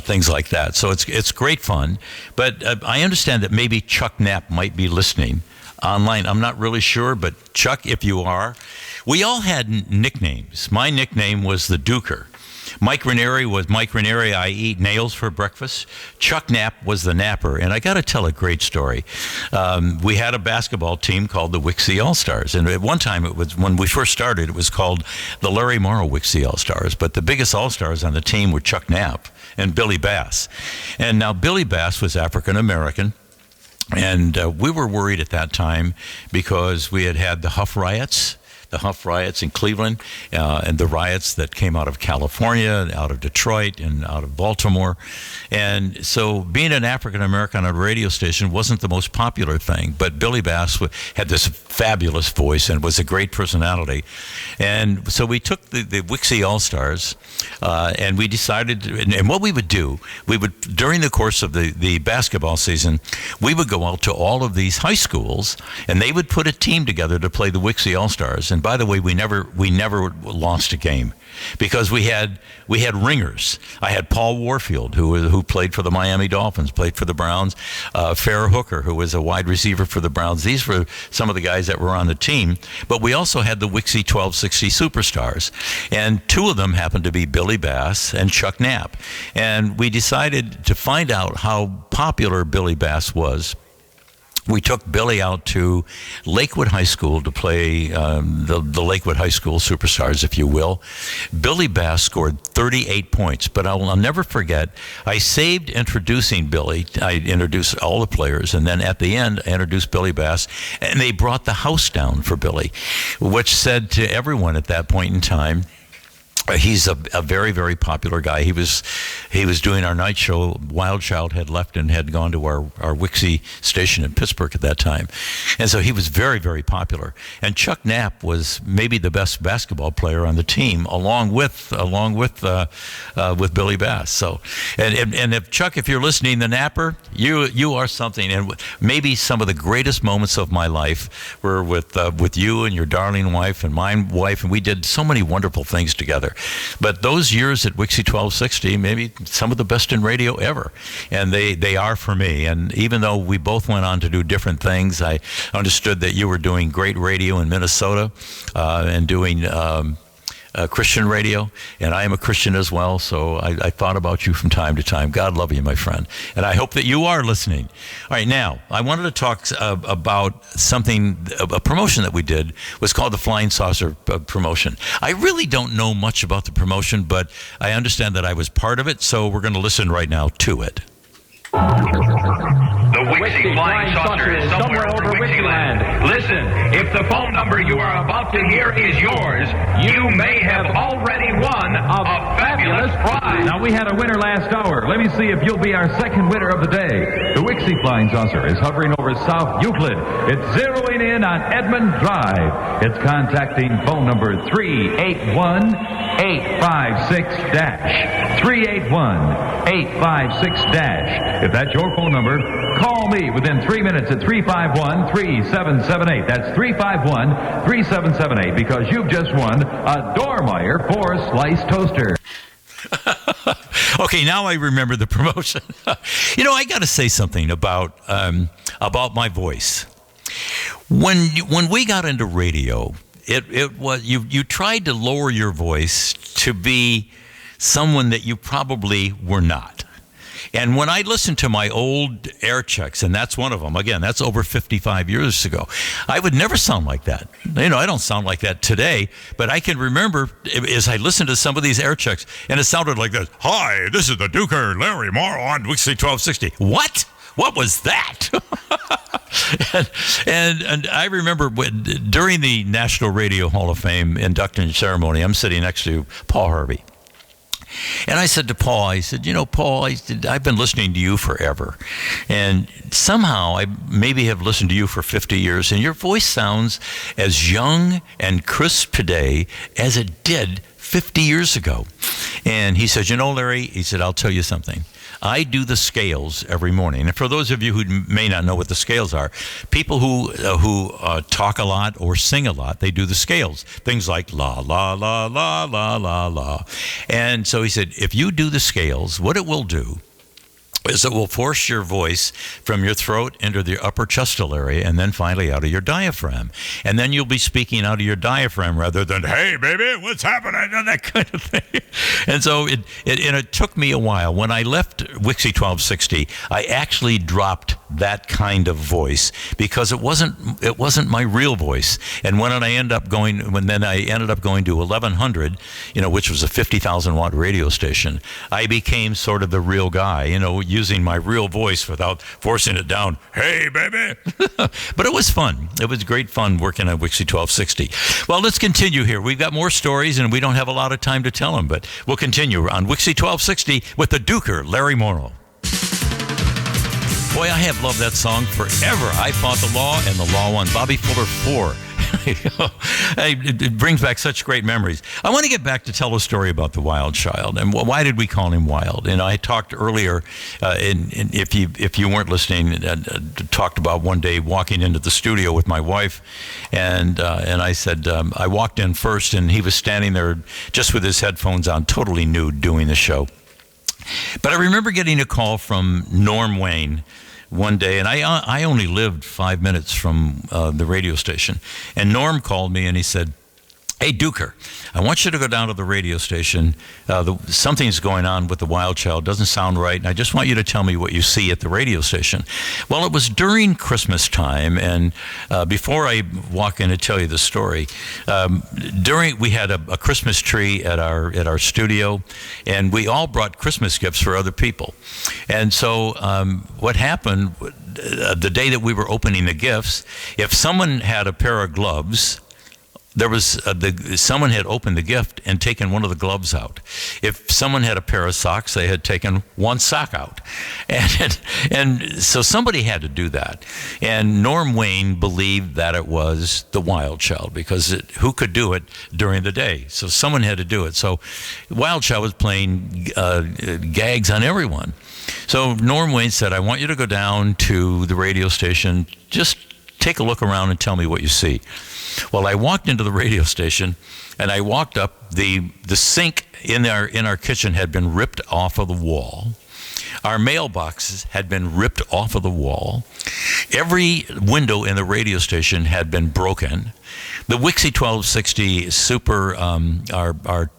things like that. So it's great fun. But I understand that maybe Chuck Knapp might be listening online. I'm not really sure, but Chuck, if you are, we all had nicknames. My nickname was the Duker. Mike Ranieri was Mike Ranieri, I eat nails for breakfast. Chuck Knapp was the napper. And I got to tell a great story. We had a basketball team called the WIXY All-Stars. And at one time, it was when we first started, it was called the Larry Morrow WIXY All-Stars. But the biggest All-Stars on the team were Chuck Knapp and Billy Bass. And now Billy Bass was African-American. And we were worried at that time because we had the Huff riots the Huff riots in Cleveland, and the riots that came out of California, out of Detroit, and out of Baltimore. And so being an African American on a radio station wasn't the most popular thing, but Billy Bass had this fabulous voice and was a great personality. And so we took the WIXY All-Stars, and we decided, and what we would do, during the course of the basketball season, we would go out to all of these high schools, and they would put a team together to play the WIXY All-Stars. And by the way, we never lost a game, because we had ringers. I had Paul Warfield, who played for the Miami Dolphins, played for the Browns. Farrah Hooker, who was a wide receiver for the Browns. These were some of the guys that were on the team. But we also had the WIXY1260 Superstars, and two of them happened to be Billy Bass and Chuck Knapp. And we decided to find out how popular Billy Bass was. We took Billy out to Lakewood High School to play the Lakewood High School Superstars, if you will. Billy Bass scored 38 points, but I'll never forget, I saved introducing Billy. I introduced all the players, and then at the end, I introduced Billy Bass, and they brought the house down for Billy, which said to everyone at that point in time, he's a very, very popular guy. He was doing our night show. Wild Child had left and had gone to our WIXY station in Pittsburgh at that time, and so he was very, very popular. And Chuck Knapp was maybe the best basketball player on the team, along with Billy Bass. So, and if Chuck, if you're listening, the Napper, you are something. And maybe some of the greatest moments of my life were with you and your darling wife and my wife, and we did so many wonderful things together. But those years at WIXY1260, maybe some of the best in radio ever. And they are for me. And even though we both went on to do different things, I understood that you were doing great radio in Minnesota and doing Christian radio. And I am a Christian as well, so I thought about you from time to time. God love you, my friend. And I hope that you are listening. All right, now, I wanted to talk about something, a promotion that we did was called the Flying Saucer promotion. I really don't know much about the promotion, but I understand that I was part of it, so we're going to listen right now to it. The WIXY Flying Saucer is somewhere over WIXYland. Listen, if the phone number you are about to hear is yours, you may have already won a fabulous prize. Now, we had a winner last hour. Let me see if you'll be our second winner of the day. The WIXY Flying Saucer is hovering over South Euclid. It's zeroing in on Edmond Drive. It's contacting phone number 381-856-. 381-856-. If that's your phone number, call me within 3 minutes at 351-3778. That's 351-3778, because you've just won a Dormeyer 4-slice toaster. Okay, now I remember the promotion. I got to say something about my voice. When we got into radio, it was you tried to lower your voice to be someone that you probably were not. And when I listened to my old air checks, and that's one of them, again, that's over 55 years ago, I would never sound like that. I don't sound like that today, but I can remember as I listened to some of these air checks, and it sounded like this. Hi, this is the Duker, Larry Morrow on WIXY1260. What? What was that? and I remember during the National Radio Hall of Fame induction ceremony, I'm sitting next to Paul Harvey. And I said to Paul, Paul, I've been listening to you forever. And somehow I maybe have listened to you for 50 years, and your voice sounds as young and crisp today as it did 50 years ago. And he said, Larry, he said, I'll tell you something. I do the scales every morning. And for those of you who may not know what the scales are, people who talk a lot or sing a lot, they do the scales. Things like la, la, la, la, la, la, la. And so he said, if you do the scales, what it will do is it will force your voice from your throat into the upper chestal area and then finally out of your diaphragm. And then you'll be speaking out of your diaphragm rather than, hey, baby, what's happening? And that kind of thing. And so it took me a while. When I left WIXY1260, I actually dropped that kind of voice because it wasn't my real voice. And when I ended up going to 1100, which was a 50,000 watt radio station, I became sort of the real guy, using my real voice without forcing it down. Hey, baby. But it was fun. It was great fun working at WIXY 1260. Well, let's continue here. We've got more stories and we don't have a lot of time to tell them, but we'll continue on WIXY 1260 with the Duker, Larry Morrow. Boy, I have loved that song forever. I Fought the Law and the Law Won. Bobby Fuller 4. It brings back such great memories. I want to get back to tell a story about the Wild Child. And why did we call him Wild? And I talked earlier, if you weren't listening, talked about one day walking into the studio with my wife. And I said, I walked in first, and he was standing there just with his headphones on, totally nude, doing the show. But I remember getting a call from Norm Wayne one day, and I only lived 5 minutes from the radio station. And Norm called me and he said, "Hey, Duker, I want you to go down to the radio station. Something's going on with the Wild Child. Doesn't sound right. And I just want you to tell me what you see at the radio station." Well, it was during Christmas time. And before I walk in to tell you the story, we had a Christmas tree at our studio, and we all brought Christmas gifts for other people. And so what happened, the day that we were opening the gifts, if someone had a pair of gloves, there was someone had opened the gift and taken one of the gloves out. If someone had a pair of socks, they had taken one sock out, and so somebody had to do that. And Norm Wayne believed that it was the Wild Child because who could do it during the day? So someone had to do it. So Wild Child was playing gags on everyone. So Norm Wayne said, "I want you to go down to the radio station. Just take a look around and tell me what you see." Well, I walked into the radio station, and I walked up. The sink in our kitchen had been ripped off of the wall. Our mailboxes had been ripped off of the wall. Every window in the radio station had been broken. The WIXY 1260 Super, our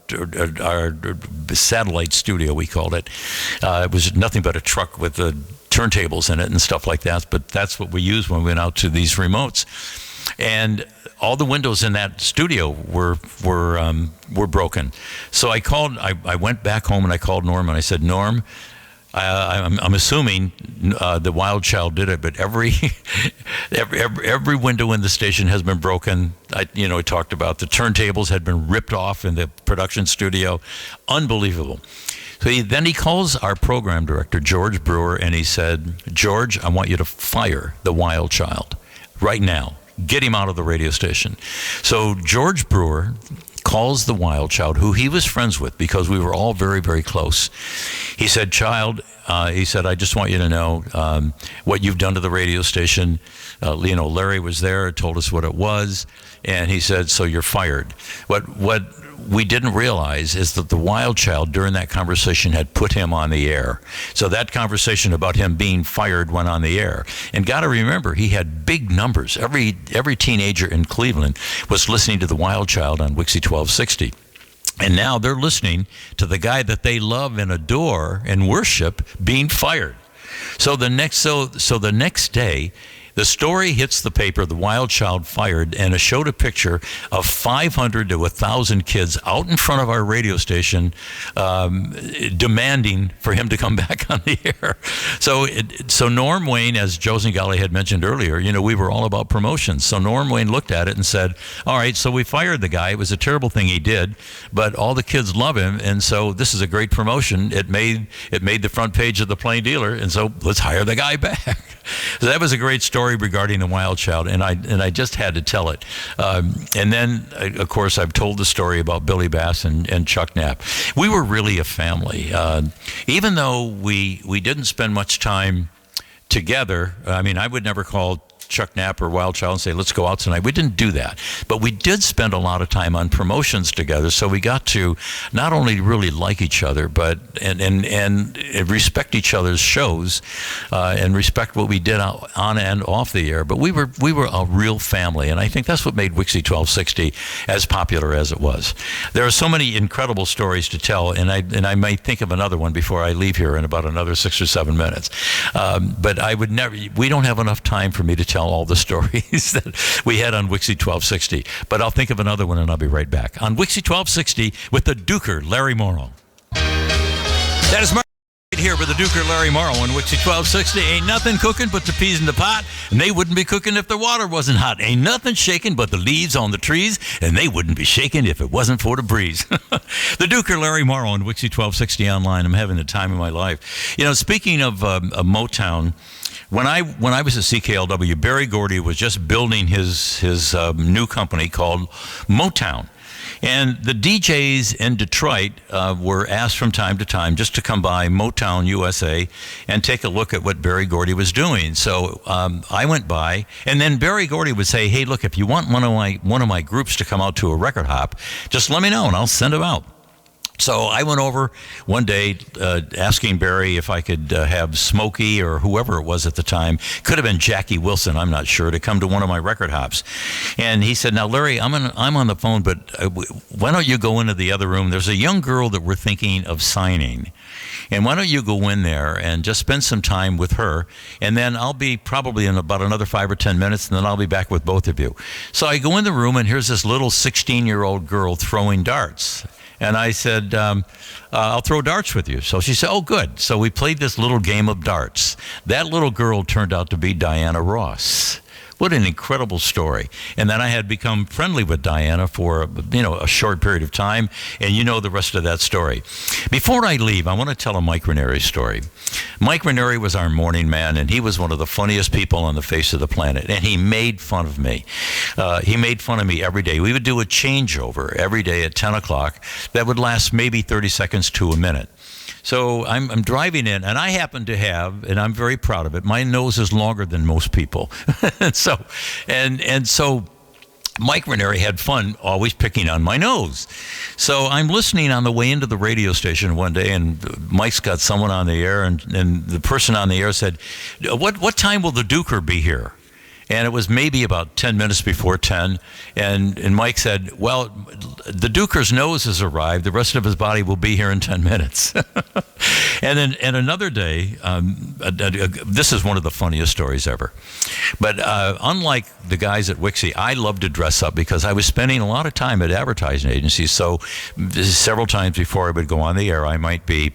satellite studio, we called it. It was nothing but a truck with the turntables in it and stuff like that. But that's what we used when we went out to these remotes. And all the windows in that studio were broken. So I went back home and I called Norm and I said, "Norm, I'm assuming the Wild Child did it, but every window in the station has been broken." I talked about the turntables had been ripped off in the production studio. Unbelievable. So then he calls our program director, George Brewer, and he said, "George, I want you to fire the Wild Child right now. Get him out of the radio station." So George Brewer calls the Wild Child, who he was friends with because we were all very, very close. He said, "Child," he said, "I just want you to know what you've done to the radio station." Larry was there, told us what it was, and he said, "So you're fired." What we didn't realize is that the Wild Child during that conversation had put him on the air. So that conversation about him being fired went on the air. And got to remember, he had big numbers. Every teenager in Cleveland was listening to the Wild Child on WIXY 1260. And now they're listening to the guy that they love and adore and worship being fired. So the next day, the story hits the paper, the Wild Child fired, and it showed a picture of 500 to 1,000 kids out in front of our radio station demanding for him to come back on the air. So Norm Wayne, as Joe Zingale had mentioned earlier, we were all about promotions. So Norm Wayne looked at it and said, "All right, so we fired the guy. It was a terrible thing he did, but all the kids love him, and so this is a great promotion. It made the front page of the Plain Dealer, and so let's hire the guy back." So that was a great story regarding the Wild Child, and I just had to tell it. And then, of course, I've told the story about Billy Bass and Chuck Knapp. We were really a family. Even though we didn't spend much time together, I mean, I would never call Chuck Knapp or Wild Child and say, let's go out tonight. We didn't do that. But we did spend a lot of time on promotions together, so we got to not only really like each other, but and respect each other's shows and respect what we did on and off the air. But we were a real family, and I think that's what made WIXY 1260 as popular as it was. There are so many incredible stories to tell, and I might think of another one before I leave here in about another 6 or 7 minutes. But I would never. We don't have enough time for me to tell all the stories that we had on WIXY 1260. But I'll think of another one, and I'll be right back on WIXY 1260 with the Duker, Larry Morrow. That is Mark right here with the Duker, Larry Morrow on WIXY 1260. Ain't nothing cooking but the peas in the pot, and they wouldn't be cooking if the water wasn't hot. Ain't nothing shaking but the leaves on the trees, and they wouldn't be shaking if it wasn't for the breeze. The Duker, Larry Morrow on WIXY 1260 Online. I'm having the time of my life. You know, speaking of Motown, when I was at CKLW, Barry Gordy was just building his new company called Motown. And the DJs in Detroit were asked from time to time just to come by Motown USA and take a look at what Barry Gordy was doing. So I went by, and then Barry Gordy would say, hey, look, if you want one of my groups to come out to a record hop, just let me know and I'll send them out. So I went over one day asking Barry if I could have Smokey or whoever it was at the time, could have been Jackie Wilson, I'm not sure, to come to one of my record hops. And he said, now, Larry, I'm on the phone, but why don't you go into the other room? There's a young girl that we're thinking of signing. And why don't you go in there and just spend some time with her, and then I'll be probably in about another 5 or 10 minutes, and then I'll be back with both of you. So I go in the room, and here's this little 16-year-old girl throwing darts. And I said, I'll throw darts with you. So she said, oh, good. So we played this little game of darts. That little girl turned out to be Diana Ross. What an incredible story. And then I had become friendly with Diana for a short period of time, and you know the rest of that story. Before I leave, I want to tell a Mike Ranieri story. Mike Ranieri was our morning man, and he was one of the funniest people on the face of the planet, and he made fun of me. He made fun of me every day. We would do a changeover every day at 10 o'clock that would last maybe 30 seconds to a minute. So I'm driving in, and I happen to have, and I'm very proud of it, my nose is longer than most people. So Mike Ranieri had fun always picking on my nose. So I'm listening on the way into the radio station one day, and Mike's got someone on the air, and the person on the air said, what time will the Duker be here? And it was maybe about 10 minutes before 10. And Mike said, well, the Duker's nose has arrived. The rest of his body will be here in 10 minutes. And another day, this is one of the funniest stories ever. But unlike the guys at WIXY, I love to dress up because I was spending a lot of time at advertising agencies. So several times before I would go on the air, I might be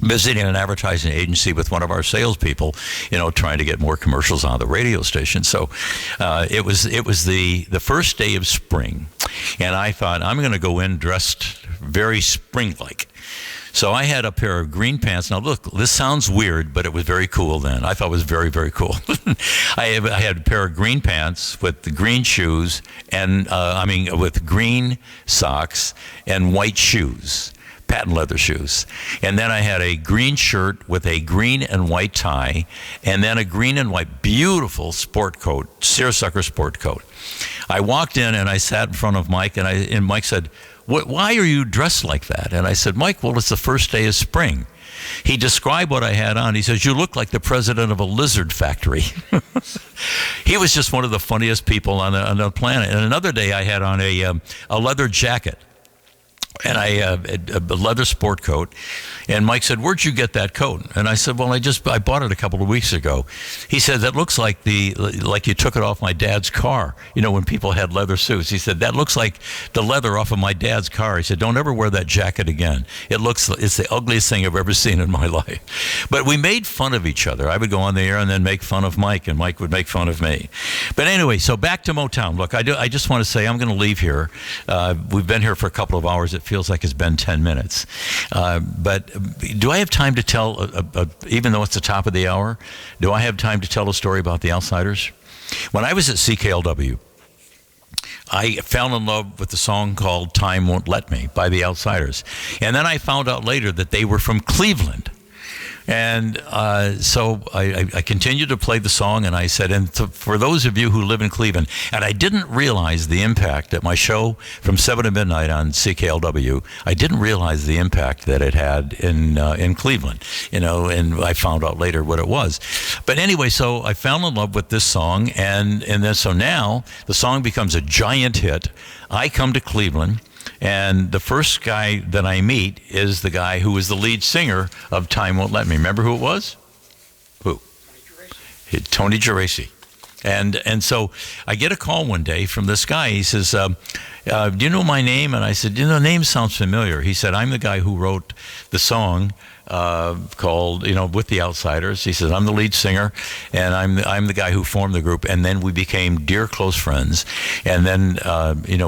visiting an advertising agency with one of our salespeople, trying to get more commercials on the radio station. So it was the first day of spring, and I thought, I'm going to go in dressed very spring-like. So I had a pair of green pants. Now, look, this sounds weird, but it was very cool then. I thought it was very, very cool. I had a pair of green pants with the green shoes, and with green socks and white shoes. Patent leather shoes. And then I had a green shirt with a green and white tie, and then a green and white beautiful sport coat, seersucker sport coat. I walked in and I sat in front of Mike, and Mike said, why are you dressed like that? And I said, Mike, well, it's the first day of spring. He described what I had on. He says, you look like the president of a lizard factory. He was just one of the funniest people on the planet. And another day I had on a leather jacket. And a leather sport coat. And Mike said, where'd you get that coat? And I said, well, I bought it a couple of weeks ago. He said, that looks like you took it off my dad's car, when people had leather suits. He said, that looks like the leather off of my dad's car. He said, don't ever wear that jacket again. It's the ugliest thing I've ever seen in my life. But we made fun of each other. I would go on the air and then make fun of Mike, and Mike would make fun of me. But anyway, so back to Motown. Look, I just want to say I'm going to leave here. We've been here for a couple of hours. It feels like it's been 10 minutes. But do I have time to tell, even though it's the top of the hour, do I have time to tell a story about the Outsiders? When I was at CKLW, I fell in love with the song called Time Won't Let Me by the Outsiders. And then I found out later that they were from Cleveland. And so I continued to play the song, and I said, and for those of you who live in Cleveland, and I didn't realize the impact that my show from 7 to midnight on CKLW, I didn't realize the impact that it had in Cleveland, and I found out later what it was. But anyway, so I fell in love with this song, and then so now the song becomes a giant hit. I come to Cleveland, and the first guy that I meet is the guy who was the lead singer of Time Won't Let Me. Remember who it was? Who? Tony Geraci. And so I get a call one day from this guy. He says, do you know my name? And I said, the name sounds familiar. He said, I'm the guy who wrote the song called, With the Outsiders. He says, I'm the lead singer, and I'm the guy who formed the group. And then we became dear close friends. And then,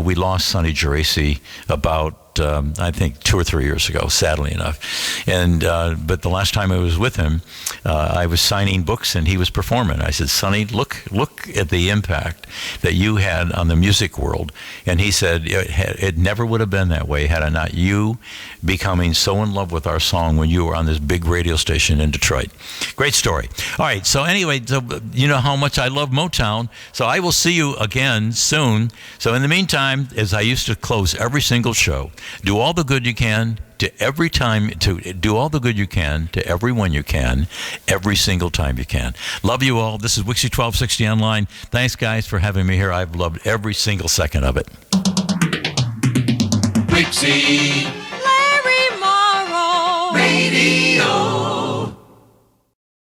we lost Sonny Geraci about, I think 2 or 3 years ago, sadly enough. And but the last time I was with him, I was signing books and he was performing. I said, Sonny, look at the impact that you had on the music world. And he said, it never would have been that way had I not you becoming so in love with our song when you were on this big radio station in Detroit. Great story. All right, so anyway, so you know how much I love Motown. So I will see you again soon. So in the meantime, as I used to close every single show, do all the good you can to every time, to do all the good you can to everyone you can, every single time you can. Love you all. This is WIXY1260 Online. Thanks, guys, for having me here. I've loved every single second of it. WIXY. Larry Morrow. Radio.